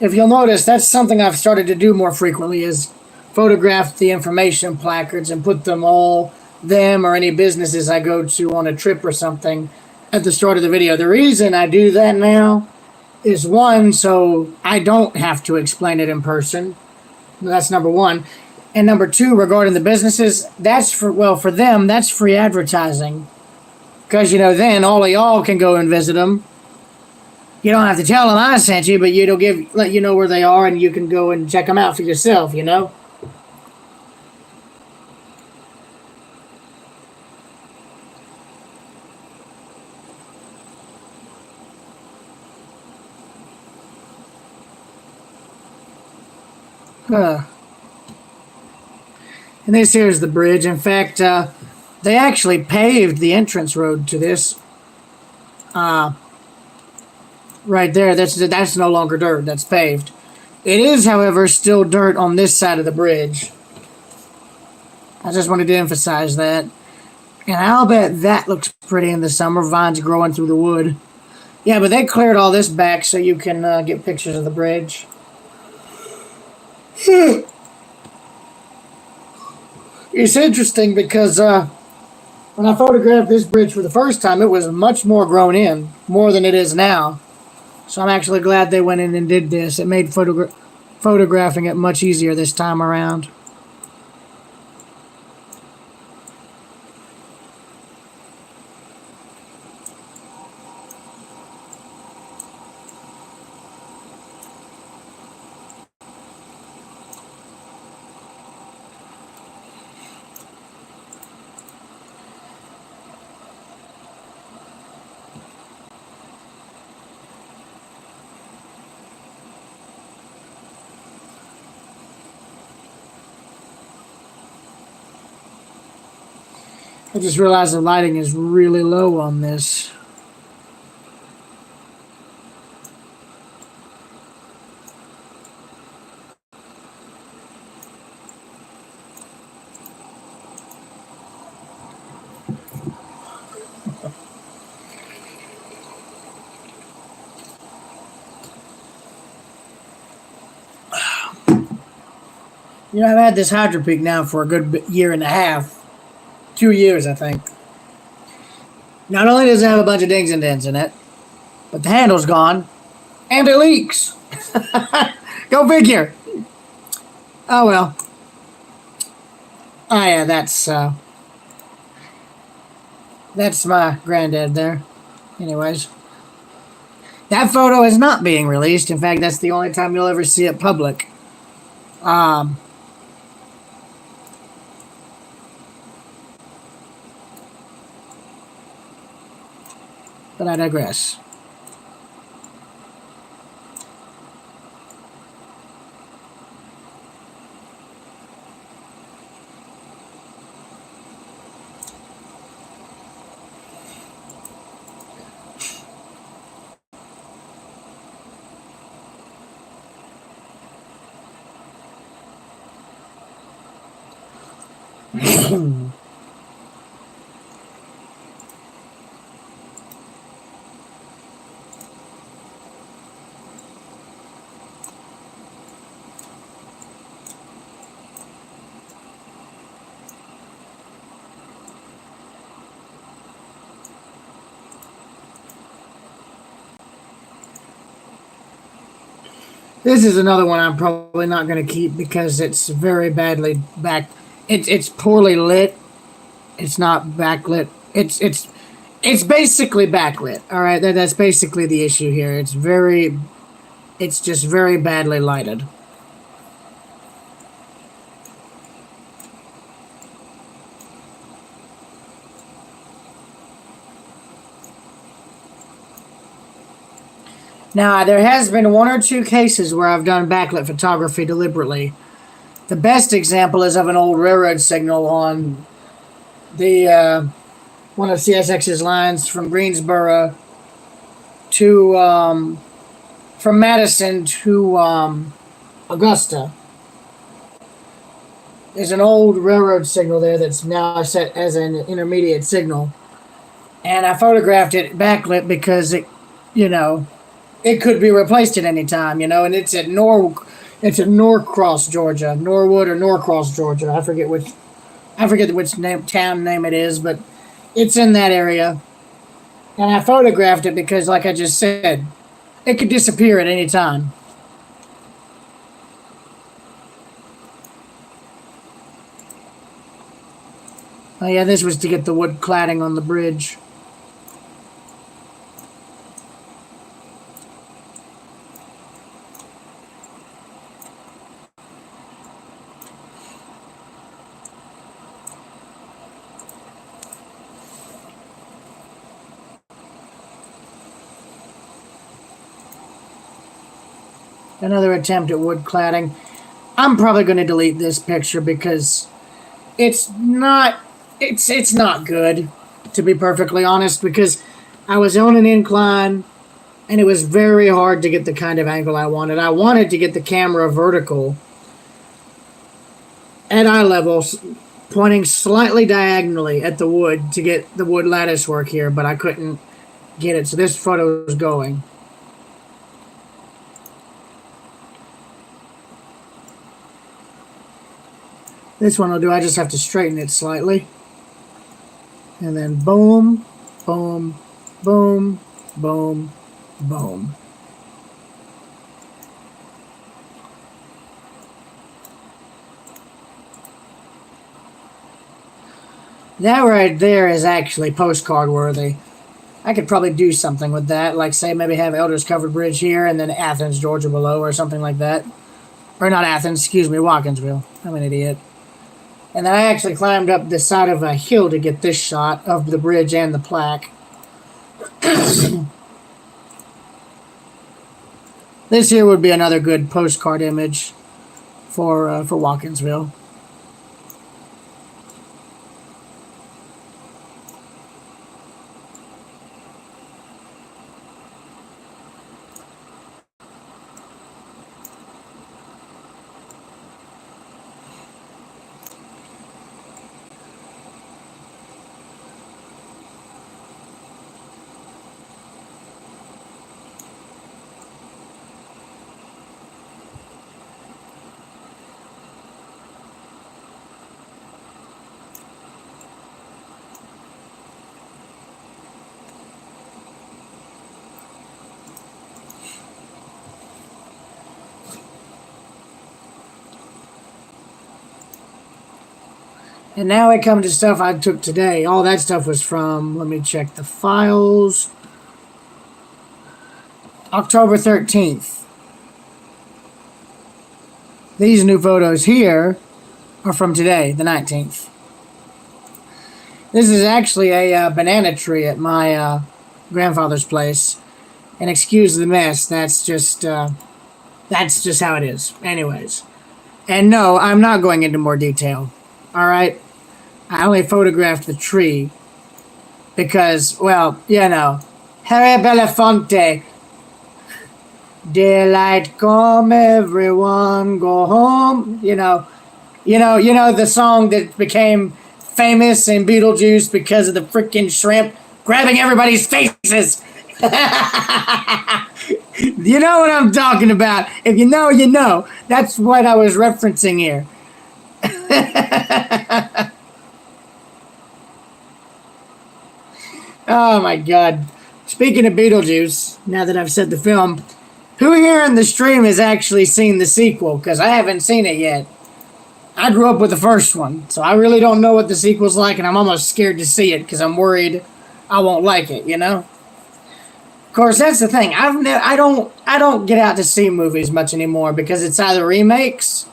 If you'll notice, that's something I've started to do more frequently is photograph the information placards and put them or any businesses I go to on a trip or something at the start of the video. The reason I do that now is 1, so I don't have to explain it in person. That's number 1. And number 2, regarding the businesses, for them, that's free advertising. Because, then all of y'all can go and visit them. You don't have to tell them I sent you, but let you know where they are, and you can go and check them out for yourself, And this here's the bridge. In fact, they actually paved the entrance road to this. Right there, that's no longer dirt, that's paved. It is, however, still dirt on this side of the bridge. I just wanted to emphasize that. And I'll bet that looks pretty in the summer, vines growing through the wood. Yeah, but they cleared all this back so you can get pictures of the bridge. It's interesting because when I photographed this bridge for the first time, it was much more grown in, more than it is now. So I'm actually glad they went in and did this. It made photographing it much easier this time around. I just realized the lighting is really low on this. You know, I've had this Hydro Peak now for a good year and a half. 2 years, I think. Not only does it have a bunch of dings and dents in it, but the handle's gone, and it leaks. Go figure. Oh well. Oh yeah, that's my granddad there. Anyways, that photo is not being released. In fact, that's the only time you'll ever see it public. But I digress. This is another one I'm probably not going to keep because it's very badly back. It's poorly lit. It's not backlit. It's basically backlit. All right, that's basically the issue here. It's just very badly lighted. Now, there has been one or two cases where I've done backlit photography deliberately. The best example is of an old railroad signal on the one of CSX's lines from Greensboro to from Madison to Augusta. There's an old railroad signal there that's now set as an intermediate signal, and I photographed it backlit because it could be replaced at any time, and it's at Norcross, Georgia, Norwood or Norcross, Georgia. I forget which town name it is, but it's in that area. And I photographed it because, like I just said, it could disappear at any time. Oh yeah, this was to get the wood cladding on the bridge. Another attempt at wood cladding. I'm probably going to delete this picture because it's not good, to be perfectly honest, because I was on an incline and it was very hard to get the kind of angle I wanted. I wanted to get the camera vertical at eye level, pointing slightly diagonally at the wood to get the wood lattice work here, but I couldn't get it, so this photo is going. This one will do. I just have to straighten it slightly. And then boom, boom, boom, boom, boom. That right there is actually postcard worthy. I could probably do something with that. Like, say, maybe have Elders Covered Bridge here and then Athens, Georgia below or something like that. Or not Athens, excuse me, Watkinsville. I'm an idiot. And then I actually climbed up the side of a hill to get this shot of the bridge and the plaque. This here would be another good postcard image for Watkinsville. And now I come to stuff I took today. All that stuff was from, let me check the files, October 13th. These new photos here are from today, the 19th. This is actually a banana tree at my grandfather's place. And excuse the mess, that's just how it is. Anyways. And no, I'm not going into more detail. Alright? I only photographed the tree. Because, well, you know. Harry Belafonte. Daylight come, everyone go home. You know the song that became famous in Beetlejuice because of the freaking shrimp grabbing everybody's faces. You know what I'm talking about. If you know, you know. That's what I was referencing here. Oh my god. Speaking of Beetlejuice, now that I've said the film, who here in the stream has actually seen the sequel? Because I haven't seen it yet. I grew up with the first one, so I really don't know what the sequel's like, and I'm almost scared to see it because I'm worried I won't like it, you know? Of course, that's the thing. I don't get out to see movies much anymore because it's either remakes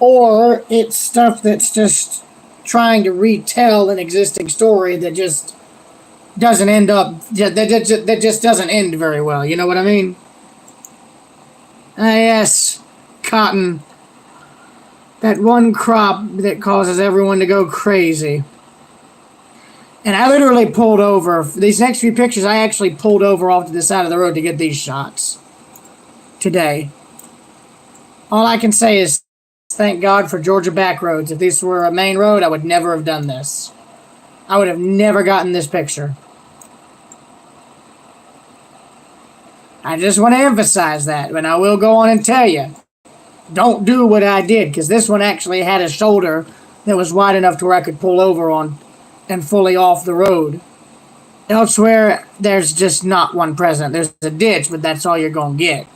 or it's stuff that's just trying to retell an existing story that just doesn't end up, that just doesn't end very well. You know what I mean? Ah, yes, cotton. That one crop that causes everyone to go crazy. And I literally pulled over. These next few pictures, I actually pulled over off to the side of the road to get these shots. Today. All I can say is thank God for Georgia back roads. If this were a main road, I would never have done this. I would have never gotten this picture. I just want to emphasize that, but I will go on and tell you, don't do what I did, because this one actually had a shoulder that was wide enough to where I could pull over on and fully off the road. Elsewhere, there's just not one present. There's a ditch, but that's all you're going to get.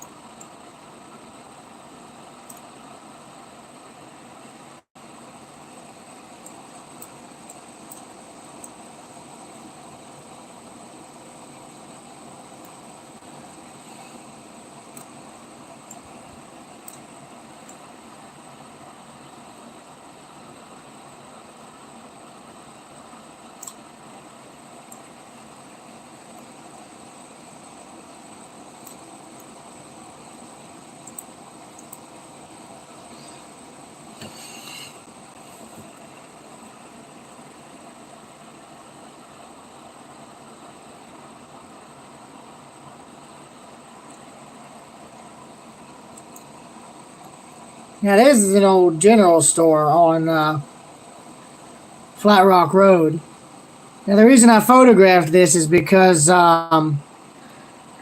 Now, this is an old general store on Flat Rock Road. Now, the reason I photographed this is because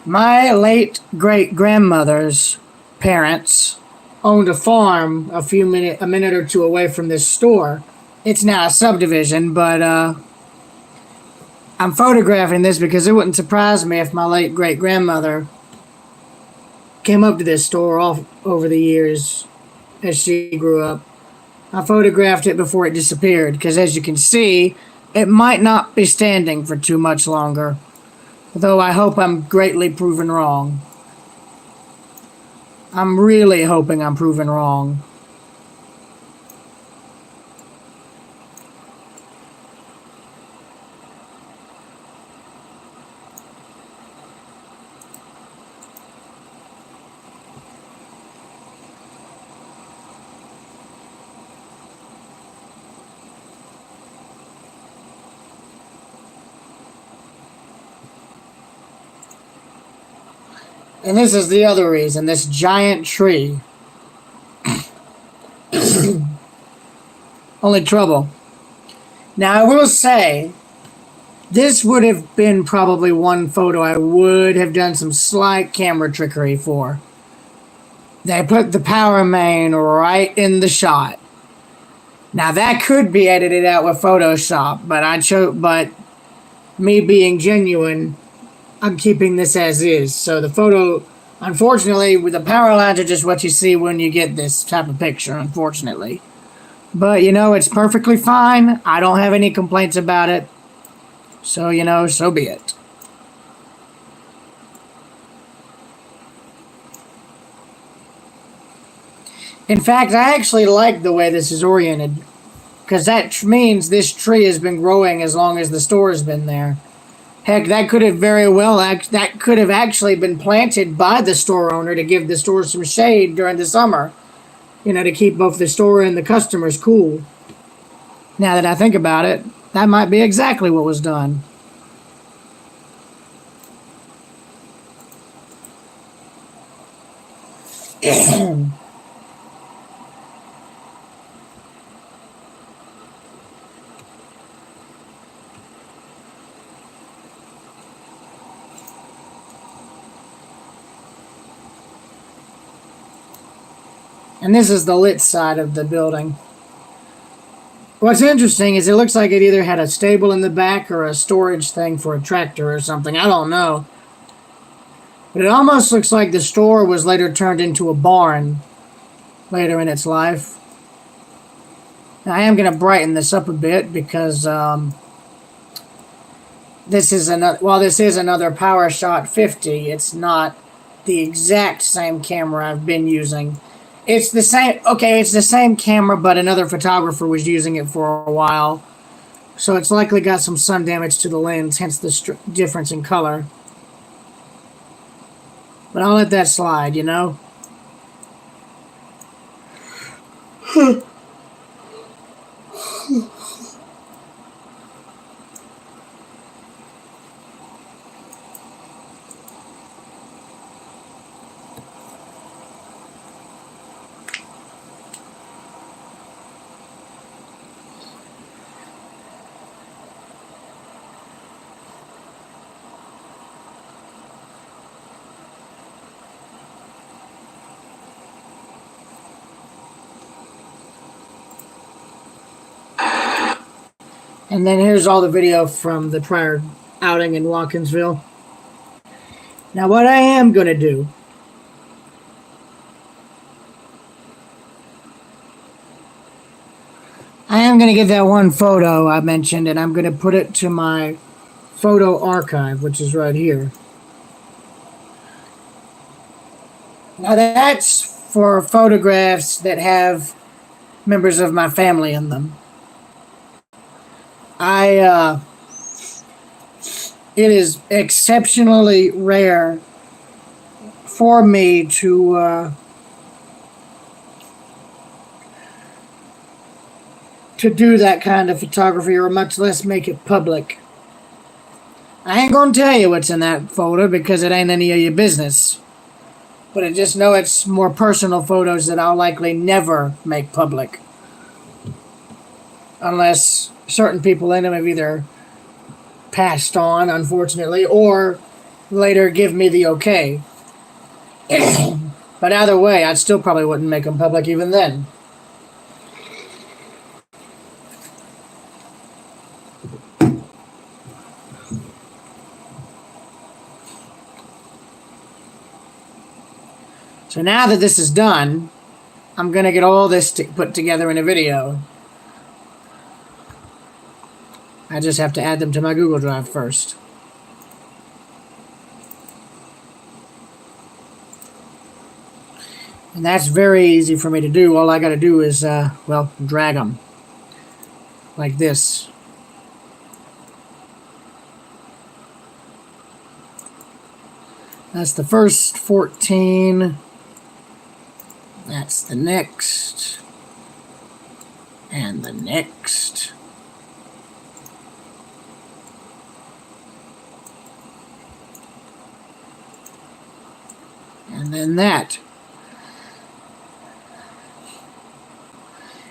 my late great-grandmother's parents owned a farm a minute or two away from this store. It's now a subdivision, but I'm photographing this because it wouldn't surprise me if my late great-grandmother came up to this store all over the years as she grew up. I photographed it before it disappeared because, as you can see, it might not be standing for too much longer, though I hope I'm greatly proven wrong. I'm really hoping I'm proven wrong. And this is the other reason, this giant tree. Only trouble. Now, I will say, this would have been probably one photo I would have done some slight camera trickery for. They put the power main right in the shot. Now, that could be edited out with Photoshop, but me being genuine, I'm keeping this as is. So the photo, unfortunately, with the power lines are just what you see when you get this type of picture, unfortunately. But, it's perfectly fine. I don't have any complaints about it. So, so be it. In fact, I actually like the way this is oriented, because that means this tree has been growing as long as the store has been there. Heck, that could have actually been planted by the store owner to give the store some shade during the summer, to keep both the store and the customers cool. Now that I think about it, that might be exactly what was done. And this is the lit side of the building. What's interesting is it looks like it either had a stable in the back or a storage thing for a tractor or something. I don't know. But it almost looks like the store was later turned into a barn later in its life. Now, I am going to brighten this up a bit because this is another PowerShot 50, it's not the exact same camera I've been using. It's the same camera, but another photographer was using it for a while. So it's likely got some sun damage to the lens, hence the difference in color. But I'll let that slide, And then here's all the video from the prior outing in Watkinsville. Now, what I am going to do, I am going to get that one photo I mentioned, and I'm going to put it to my photo archive, which is right here. Now, that's for photographs that have members of my family in them. It is exceptionally rare for me to do that kind of photography, or much less make it public. I ain't gonna tell you what's in that folder because it ain't any of your business. But I just know it's more personal photos that I'll likely never make public. Unless certain people in them have either passed on, unfortunately, or later give me the okay. But either way, I still probably wouldn't make them public even then. So now that this is done, I'm going to get all this put together in a video. I just have to add them to my Google Drive first. And that's very easy for me to do. All I got to do is, drag them. Like this. That's the first 14. That's the next. And the next. And then that.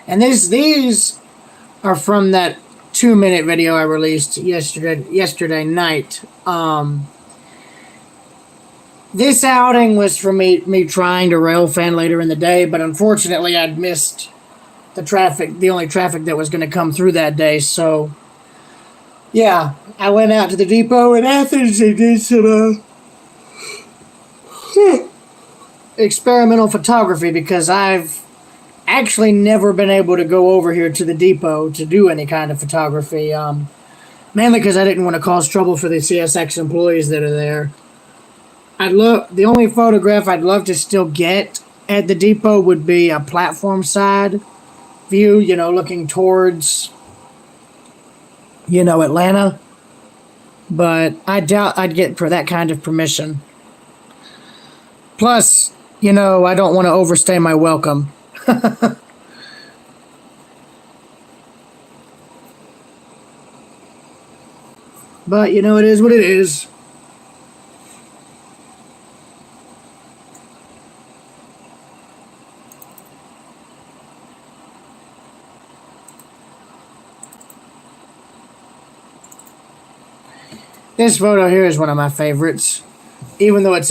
And these are from that 2-minute video I released yesterday night. This outing was for me trying to rail fan later in the day, but unfortunately I'd missed the only traffic that was going to come through that day. So, yeah, I went out to the depot in Athens and did some experimental photography because I've actually never been able to go over here to the depot to do any kind of photography. Mainly because I didn't want to cause trouble for the CSX employees that are there. The only photograph I'd love to still get at the depot would be a platform side view, looking towards, Atlanta. But I doubt I'd get for that kind of permission. Plus, I don't want to overstay my welcome. But, it is what it is. This photo here is one of my favorites. Even though it's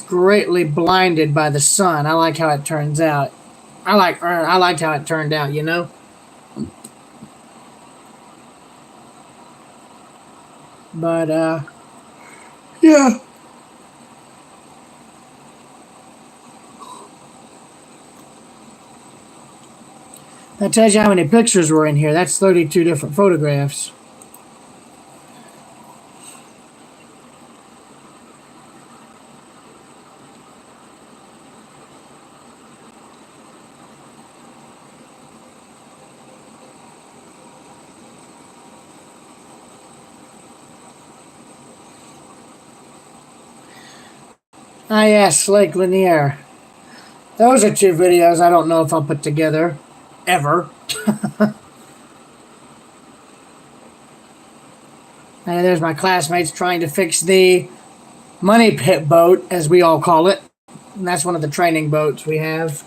greatly blinded by the sun, I like how it turns out. I liked how it turned out. But, yeah. That tells you how many pictures were in here. That's 32 different photographs. Ah, yes, Lake Lanier. Those are two videos I don't know if I'll put together. Ever. And there's my classmates trying to fix the money pit boat, as we all call it. And that's one of the training boats we have.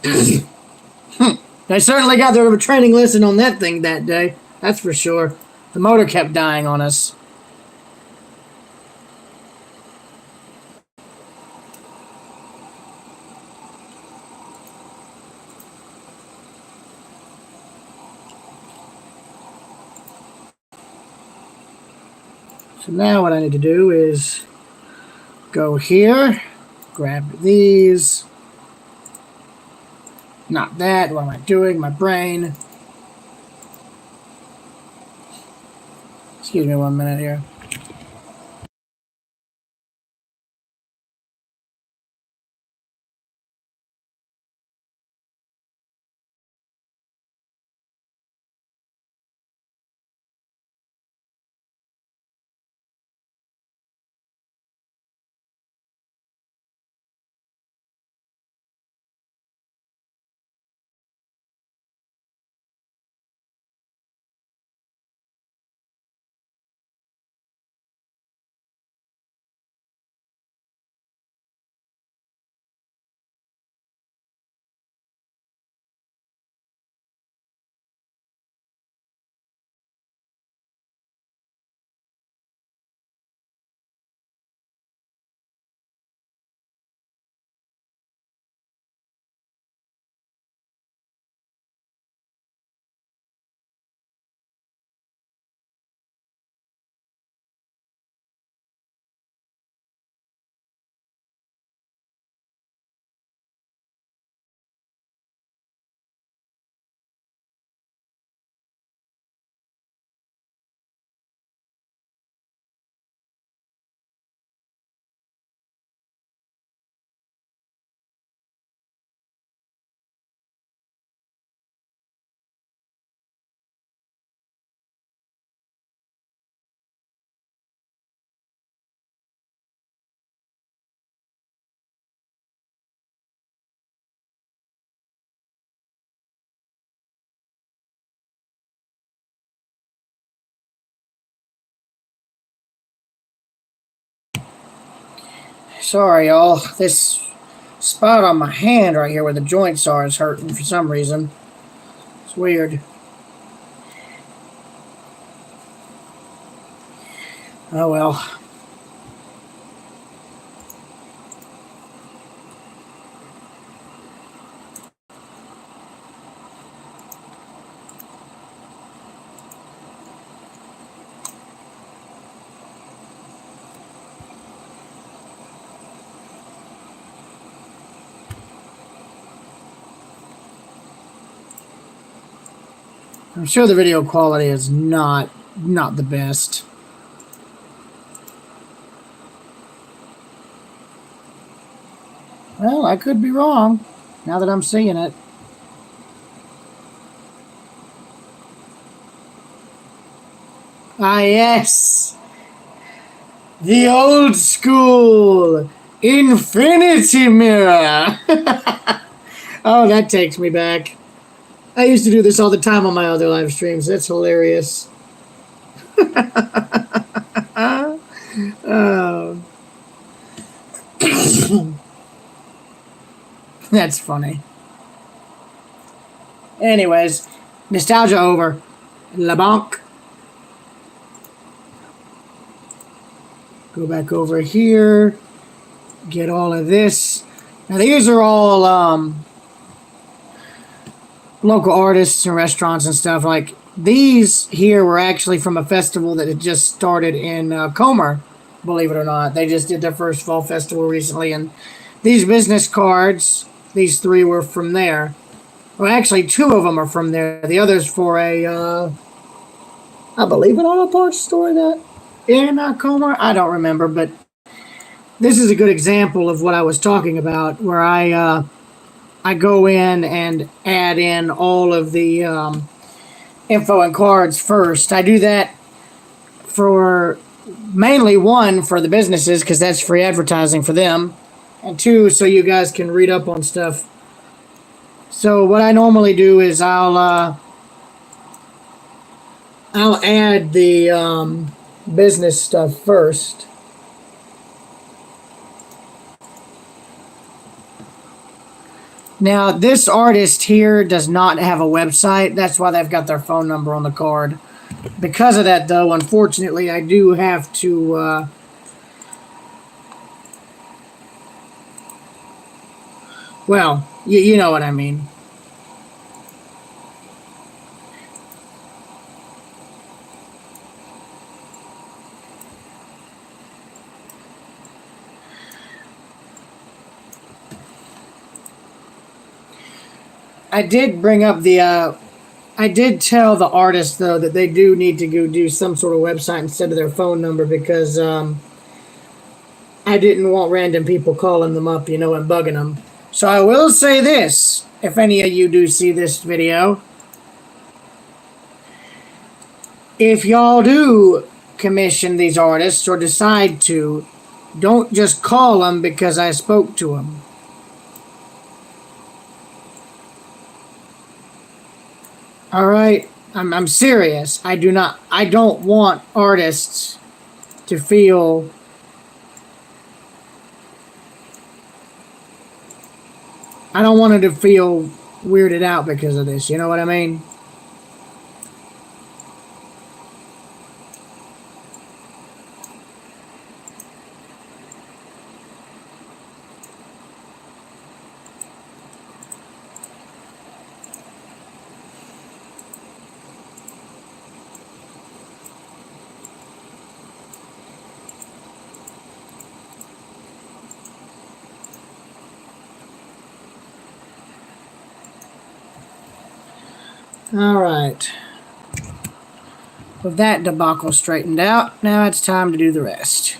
They certainly got their training lesson on that thing that day. That's for sure. The motor kept dying on us. So now what I need to do is go here, grab these. Not that. What am I doing? My brain. Excuse me 1 minute here. Sorry, y'all. This spot on my hand right here where the joints are is hurting for some reason. It's weird. Oh well. I'm sure the video quality is not the best. Well, I could be wrong now that I'm seeing it. Ah, yes! The old school infinity mirror! Oh, that takes me back. I used to do this all the time on my other live streams. That's hilarious. Oh. That's funny. Anyways, nostalgia over. La bonk. Go back over here. Get all of this. Now these are all local artists and restaurants and stuff. Like these here were actually from a festival that had just started in Comer, believe it or not. They just did their first fall festival recently, and these business cards, these 3 were from there. Well, actually 2 of them are from there. The other's for a, I believe, an auto parts store that in Comer. I don't remember, but this is a good example of what I was talking about, where I go in and add in all of the info and cards first. I do that for mainly 1 for the businesses because that's free advertising for them, and 2 so you guys can read up on stuff. So what I normally do is I'll add the business stuff first. Now, this artist here does not have a website. That's why they've got their phone number on the card. Because of that, though, unfortunately, I do have to... well, you know what I mean. I did bring up the... I did tell the artist, though, that they do need to go do some sort of website instead of their phone number because I didn't want random people calling them up, and bugging them. So I will say this, if any of you do see this video, if y'all do commission these artists or decide to, don't just call them because I spoke to them. All right, I'm serious. I don't want artists to feel I don't want them to feel weirded out because of this. You know what I mean? All right. With that debacle straightened out, now it's time to do the rest.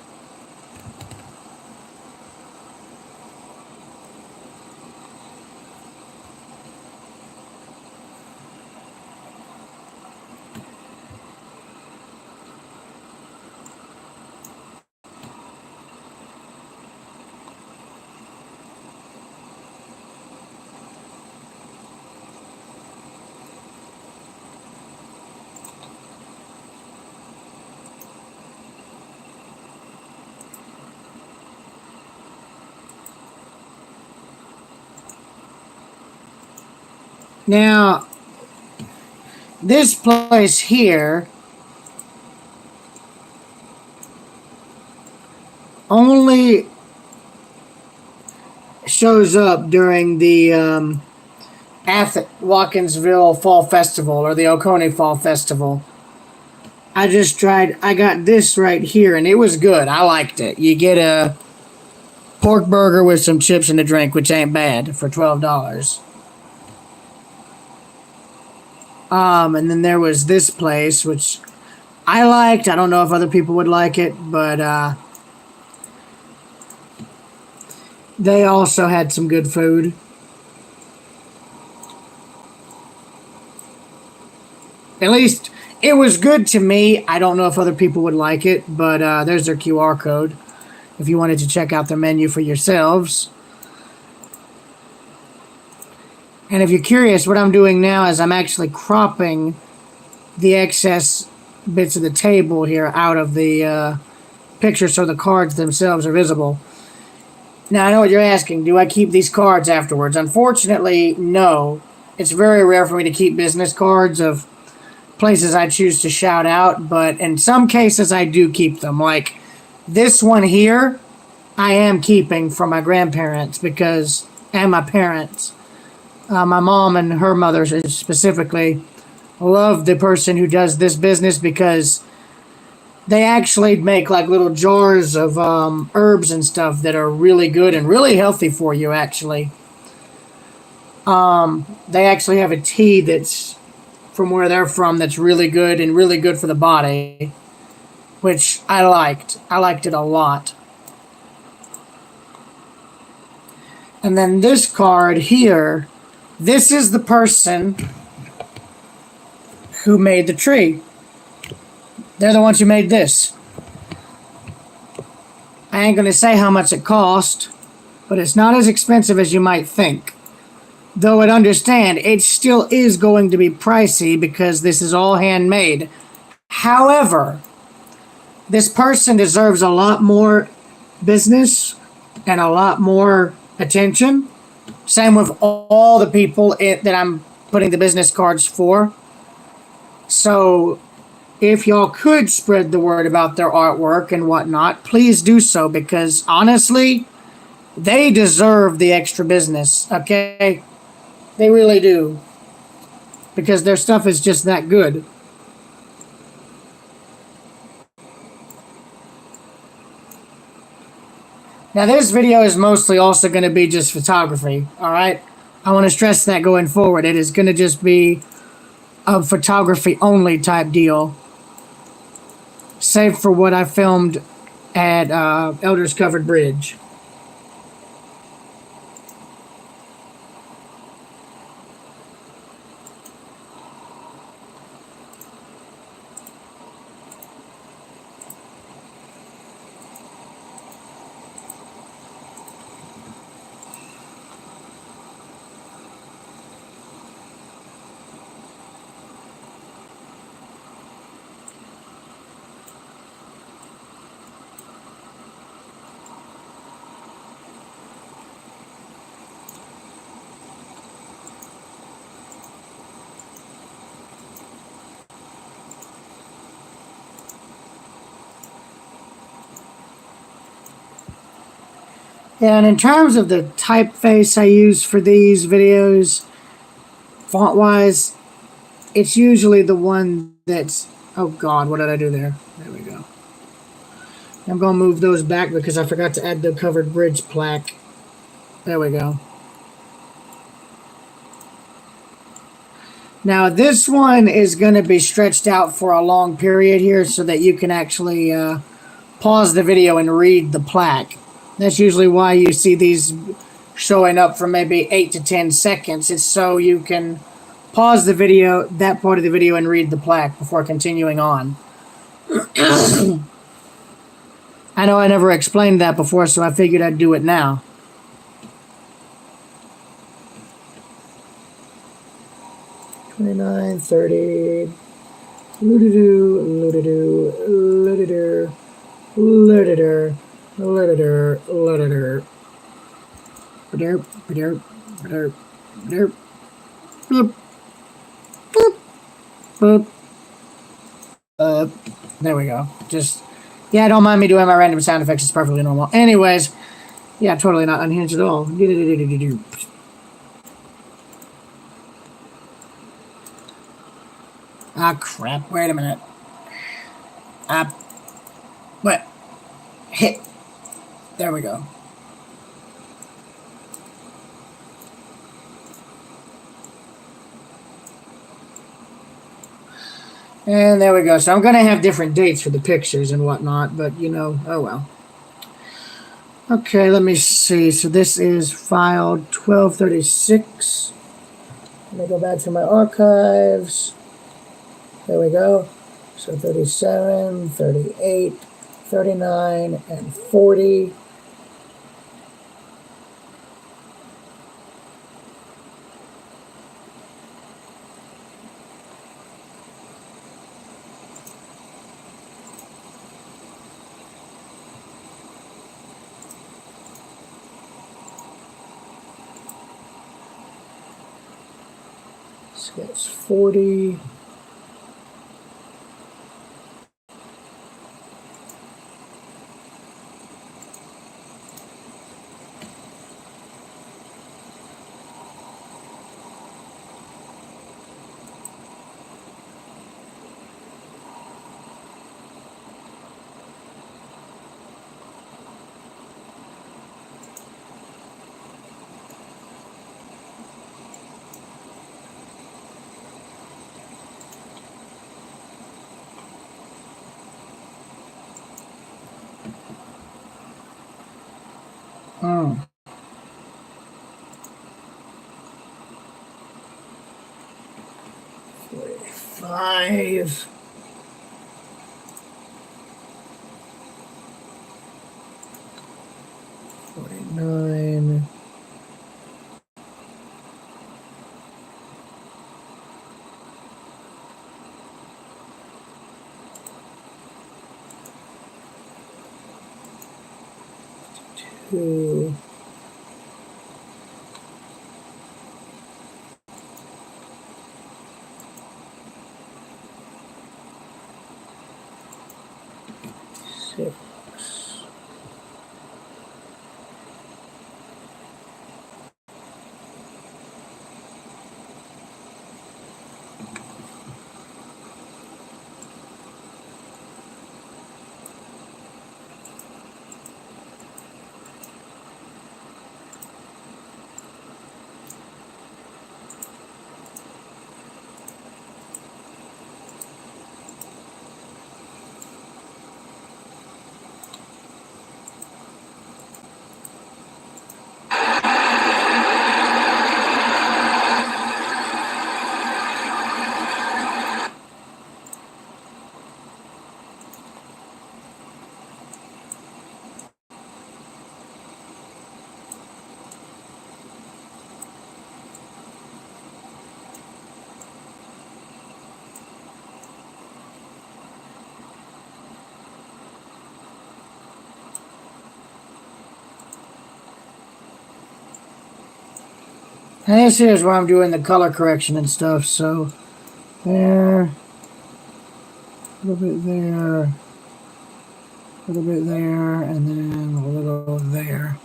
Now, this place here only shows up during the Watkinsville Fall Festival or the Oconee Fall Festival. I got this right here, and it was good. I liked it. You get a pork burger with some chips and a drink, which ain't bad, for $12. And then there was this place, which I liked. I don't know if other people would like it, but they also had some good food. At least it was good to me. I don't know if other people would like it, but there's their QR code if you wanted to check out their menu for yourselves. And if you're curious, what I'm doing now is I'm actually cropping the excess bits of the table here out of the picture so the cards themselves are visible. Now, I know what you're asking. Do I keep these cards afterwards? Unfortunately, no. It's very rare for me to keep business cards of places I choose to shout out, but in some cases I do keep them. Like this one here, I am keeping from my grandparents and my parents. My mom and her mother specifically love the person who does this business because they actually make like little jars of herbs and stuff that are really good and really healthy for you, actually. They actually have a tea that's from where they're from that's really good and really good for the body, which I liked. I liked it a lot. And then this card here, this is the person who made the tree. They're the ones who made this. I ain't going to say how much it cost, but it's not as expensive as you might think. Though I'd understand, it still is going to be pricey because this is all handmade. However, this person deserves a lot more business and a lot more attention. Same with all the people that I'm putting the business cards for. So if y'all could spread the word about their artwork and whatnot, please do so because honestly, they deserve the extra business, okay? They really do. Because their stuff is just that good. Now this video is mostly also going to be just photography, alright? I want to stress that going forward. It is going to just be a photography only type deal. Save for what I filmed at Elders Covered Bridge. And in terms of the typeface I use for these videos, font-wise, it's usually the one that's... Oh God, what did I do there? There we go. I'm going to move those back because I forgot to add the covered bridge plaque. There we go. Now this one is going to be stretched out for a long period here so that you can actually pause the video and read the plaque. That's usually why you see these showing up for maybe 8 to 10 seconds. It's so you can pause the video, that part of the video, and read the plaque before continuing on. I know I never explained that before, so I figured I'd do it now. $29, $30, loo-doo-doo, loo-doo-doo, there we go. Just, yeah, don't mind me doing my random sound effects. It's perfectly normal. Anyways, yeah, totally not unhinged at all. Ah, crap. Wait a minute. What? Hit. There we go. And there we go. So I'm going to have different dates for the pictures and whatnot, but you know, oh well. Okay, let me see. So this is file 1236. Let me go back to my archives. There we go. So 37, 38, 39, and 40. So that's 40. Oh. 45. 49. 2. 6. And this is where I'm doing the color correction and stuff, so there, a little bit there, a little bit there, and then a little there.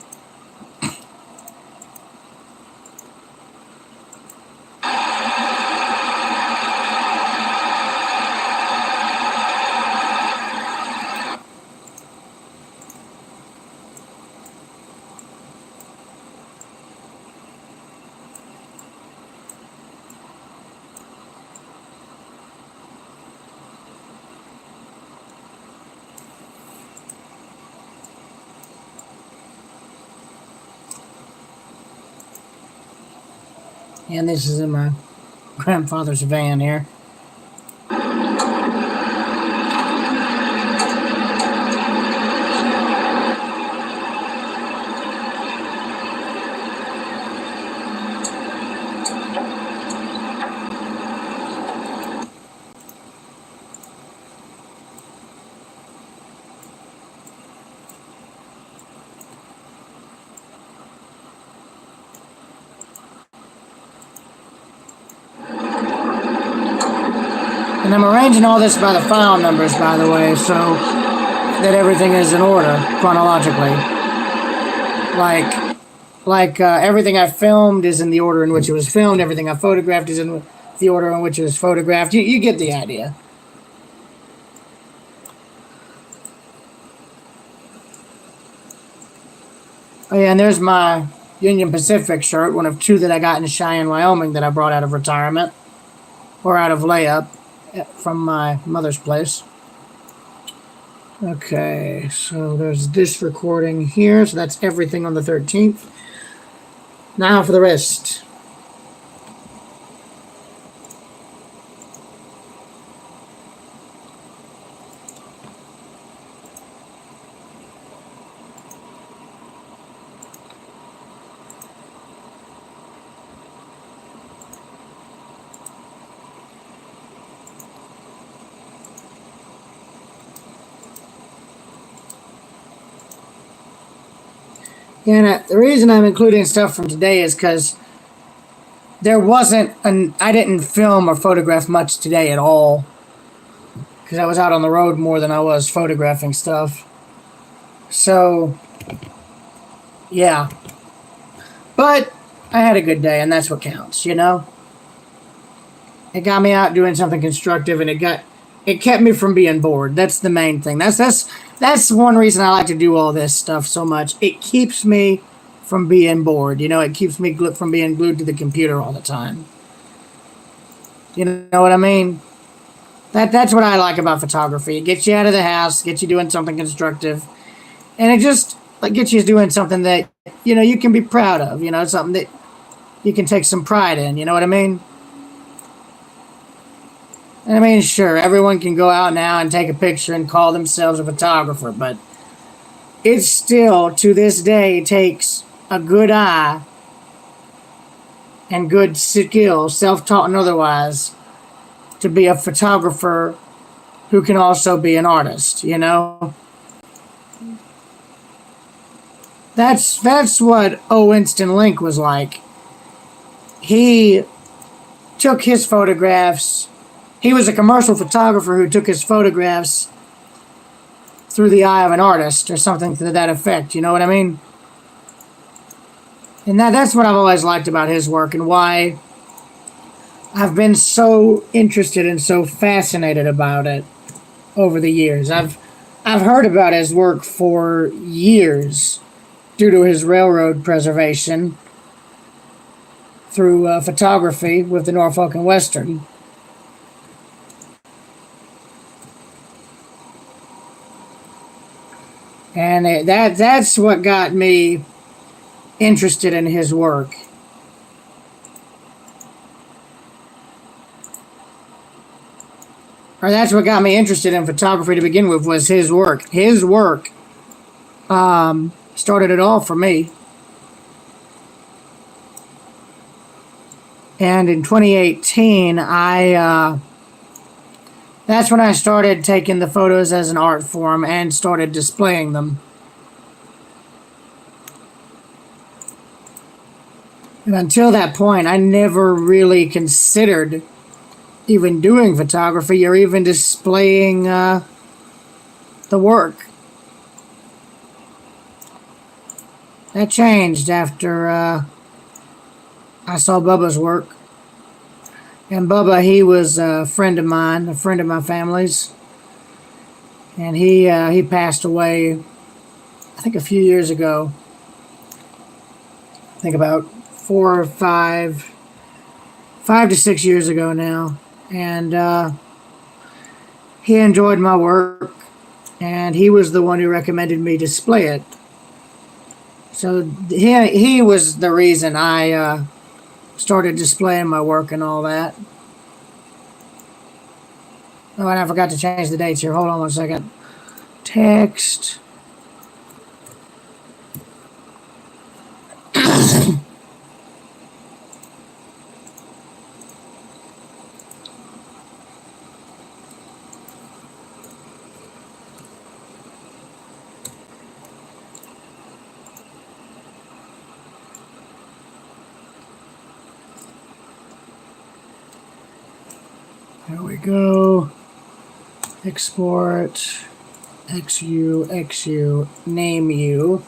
And this is in my grandfather's van here. And I'm arranging all this by the file numbers, by the way, so that everything is in order chronologically. Like everything I filmed is in the order in which it was filmed. Everything I photographed is in the order in which it was photographed. You get the idea. Oh yeah, and there's my Union Pacific shirt, one of two that I got in Cheyenne, Wyoming that I brought out of retirement. Or out of layup. from my mother's place. Okay, so there's this recording here, so that's everything on the 13th. Now for the rest. And the reason I'm including stuff from today is because I didn't film or photograph much today at all. Because I was out on the road more than I was photographing stuff. So, yeah. But I had a good day, and that's what counts, you know? It got me out doing something constructive, and it kept me from being bored. That's the main thing. That's one reason I like to do all this stuff so much. It keeps me from being bored. You know, it keeps me from being glued to the computer all the time. You know what I mean? That's what I like about photography. It gets you out of the house, gets you doing something constructive, and it just gets you doing something that you can be proud of. You know, something that you can take some pride in. You know what I mean? And I mean, sure, everyone can go out now and take a picture and call themselves a photographer, but it still, to this day, takes a good eye and good skill, self-taught and otherwise, to be a photographer who can also be an artist, you know? That's what O. Winston Link was like. He took his photographs. He was a commercial photographer who took his photographs through the eye of an artist or something to that effect, you know what I mean? And that's what I've always liked about his work and why I've been so interested and so fascinated about it over the years. I've heard about his work for years due to his railroad preservation through photography with the Norfolk and Western. And that's what got me interested in his work. Or that's what got me interested in photography to begin with, was his work. His work started it all for me. And in 2018, that's when I started taking the photos as an art form and started displaying them. And until that point, I never really considered even doing photography or even displaying the work. That changed after I saw Bubba's work. And Bubba, he was a friend of mine, a friend of my family's. And he passed away, I think a few years ago. I think about 5 to 6 years ago now. And he enjoyed my work, and he was the one who recommended me display it. So he was the reason I started displaying my work and all that. Oh, and I forgot to change the dates here. Hold on one second. Text. There we go. Export. XU. Name you.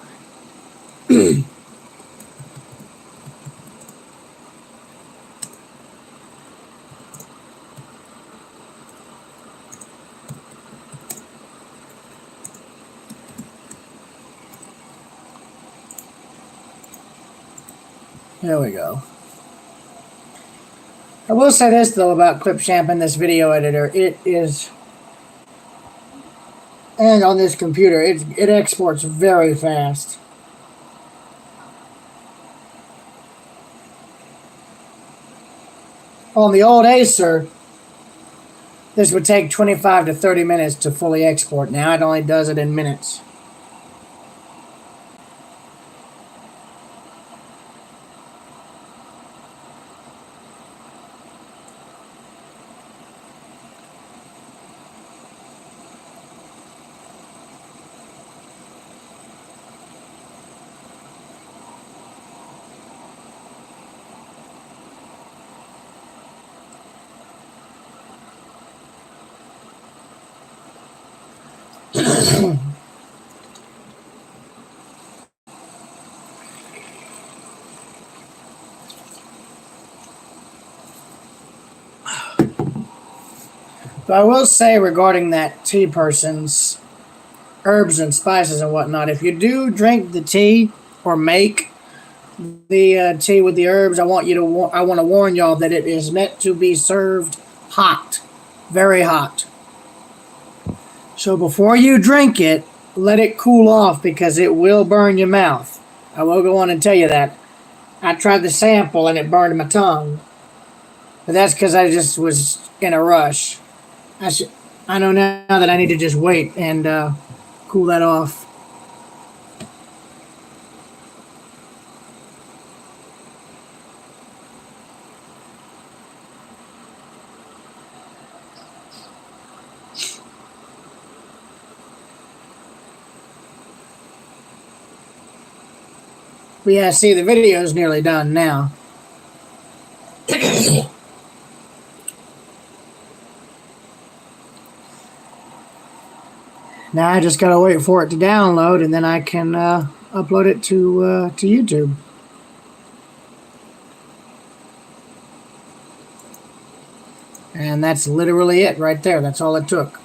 There we go. I will say this though about Clipchamp and this video editor. It is, and on this computer, it exports very fast. On the old Acer, this would take 25 to 30 minutes to fully export. Now it only does it in minutes. But I will say regarding that tea person's herbs and spices and whatnot, if you do drink the tea or make the tea with the herbs, I want to warn y'all that it is meant to be served hot, very hot. So before you drink it, let it cool off because it will burn your mouth. I will go on and tell you that. I tried the sample and it burned my tongue. But that's because I just was in a rush. I know now that I need to just wait and cool that off. But yeah, see, the video is nearly done now. Now I just gotta wait for it to download, and then I can upload it to YouTube. And that's literally it right there. That's all it took.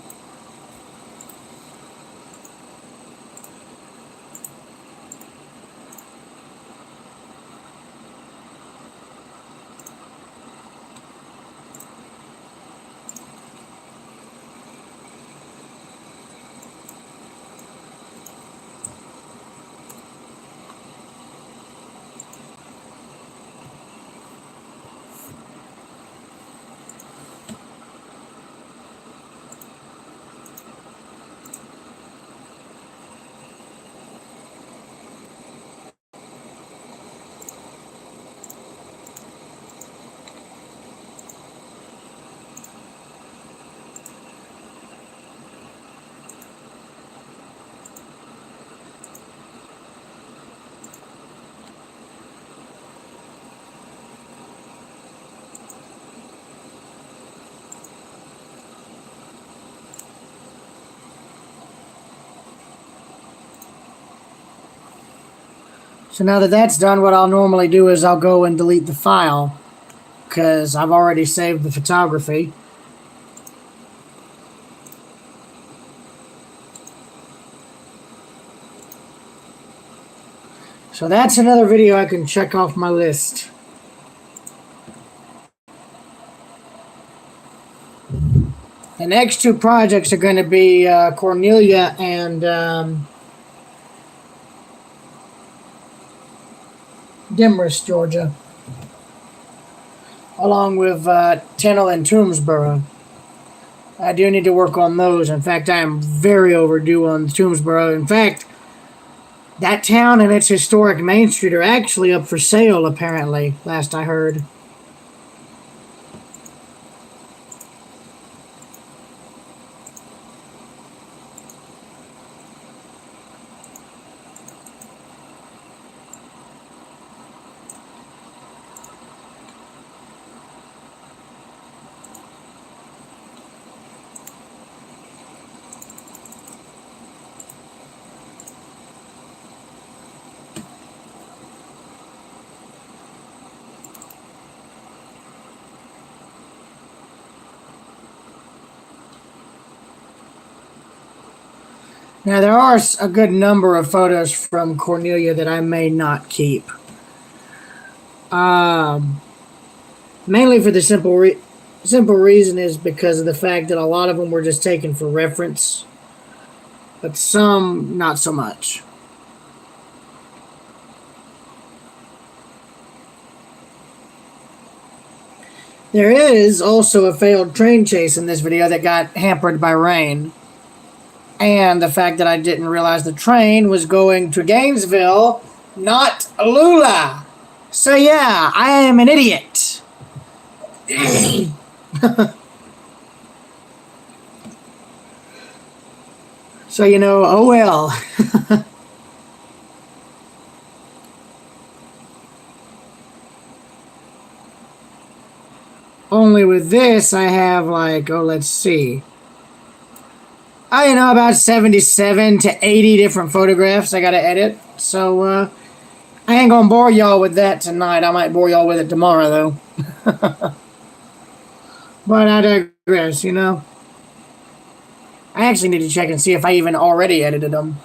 So now that that's done, what I'll normally do is I'll go and delete the file because I've already saved the photography. So that's another video I can check off my list. The next two projects are going to be Cornelia and Demorest, Georgia, along with Tennell and Toomsboro. I do need to work on those. In fact, I am very overdue on Toomsboro. In fact, that town and its historic Main Street are actually up for sale, apparently, last I heard. Now, there are a good number of photos from Cornelia that I may not keep. Mainly for the simple reason is because of the fact that a lot of them were just taken for reference, but some not so much. There is also a failed train chase in this video that got hampered by rain. And the fact that I didn't realize the train was going to Gainesville, not Lula. So yeah, I am an idiot. So, oh well. Only with this, I have let's see. About 77 to 80 different photographs I gotta edit. So, I ain't gonna bore y'all with that tonight. I might bore y'all with it tomorrow, though. But I digress, I actually need to check and see if I even already edited them.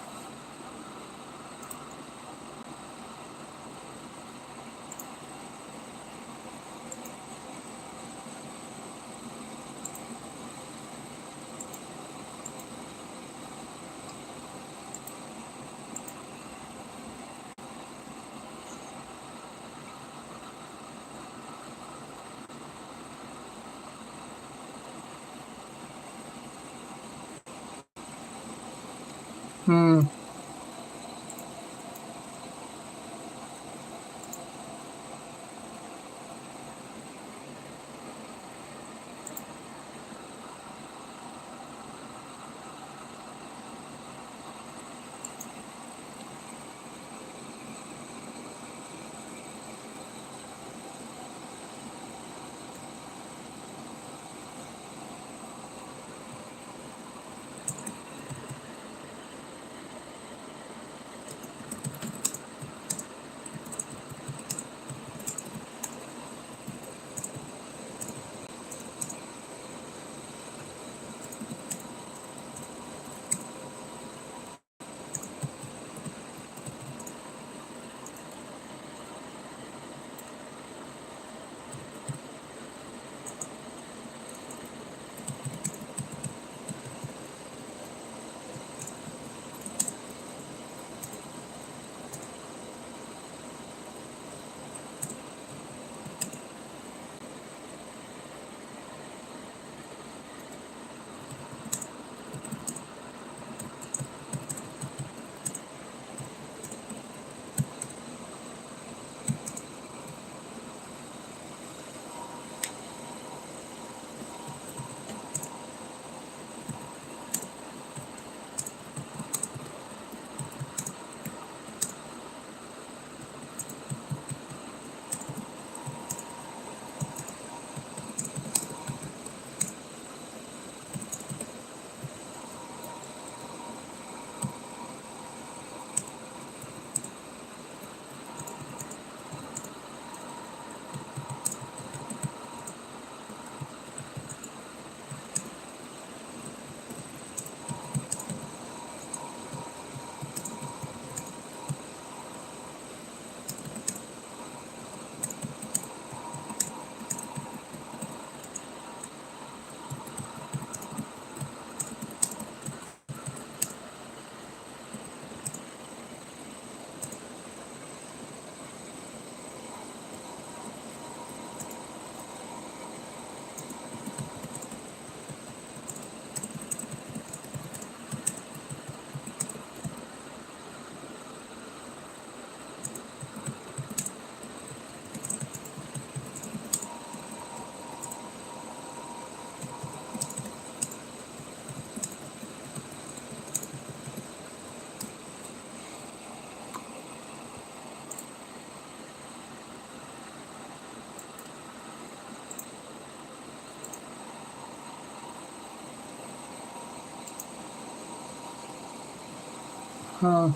Hmm.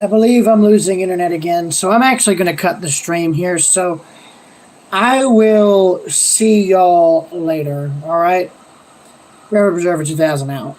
I believe I'm losing internet again, so I'm actually going to cut the stream here. So I will see y'all later. All right. Forever Preserver 2000 out.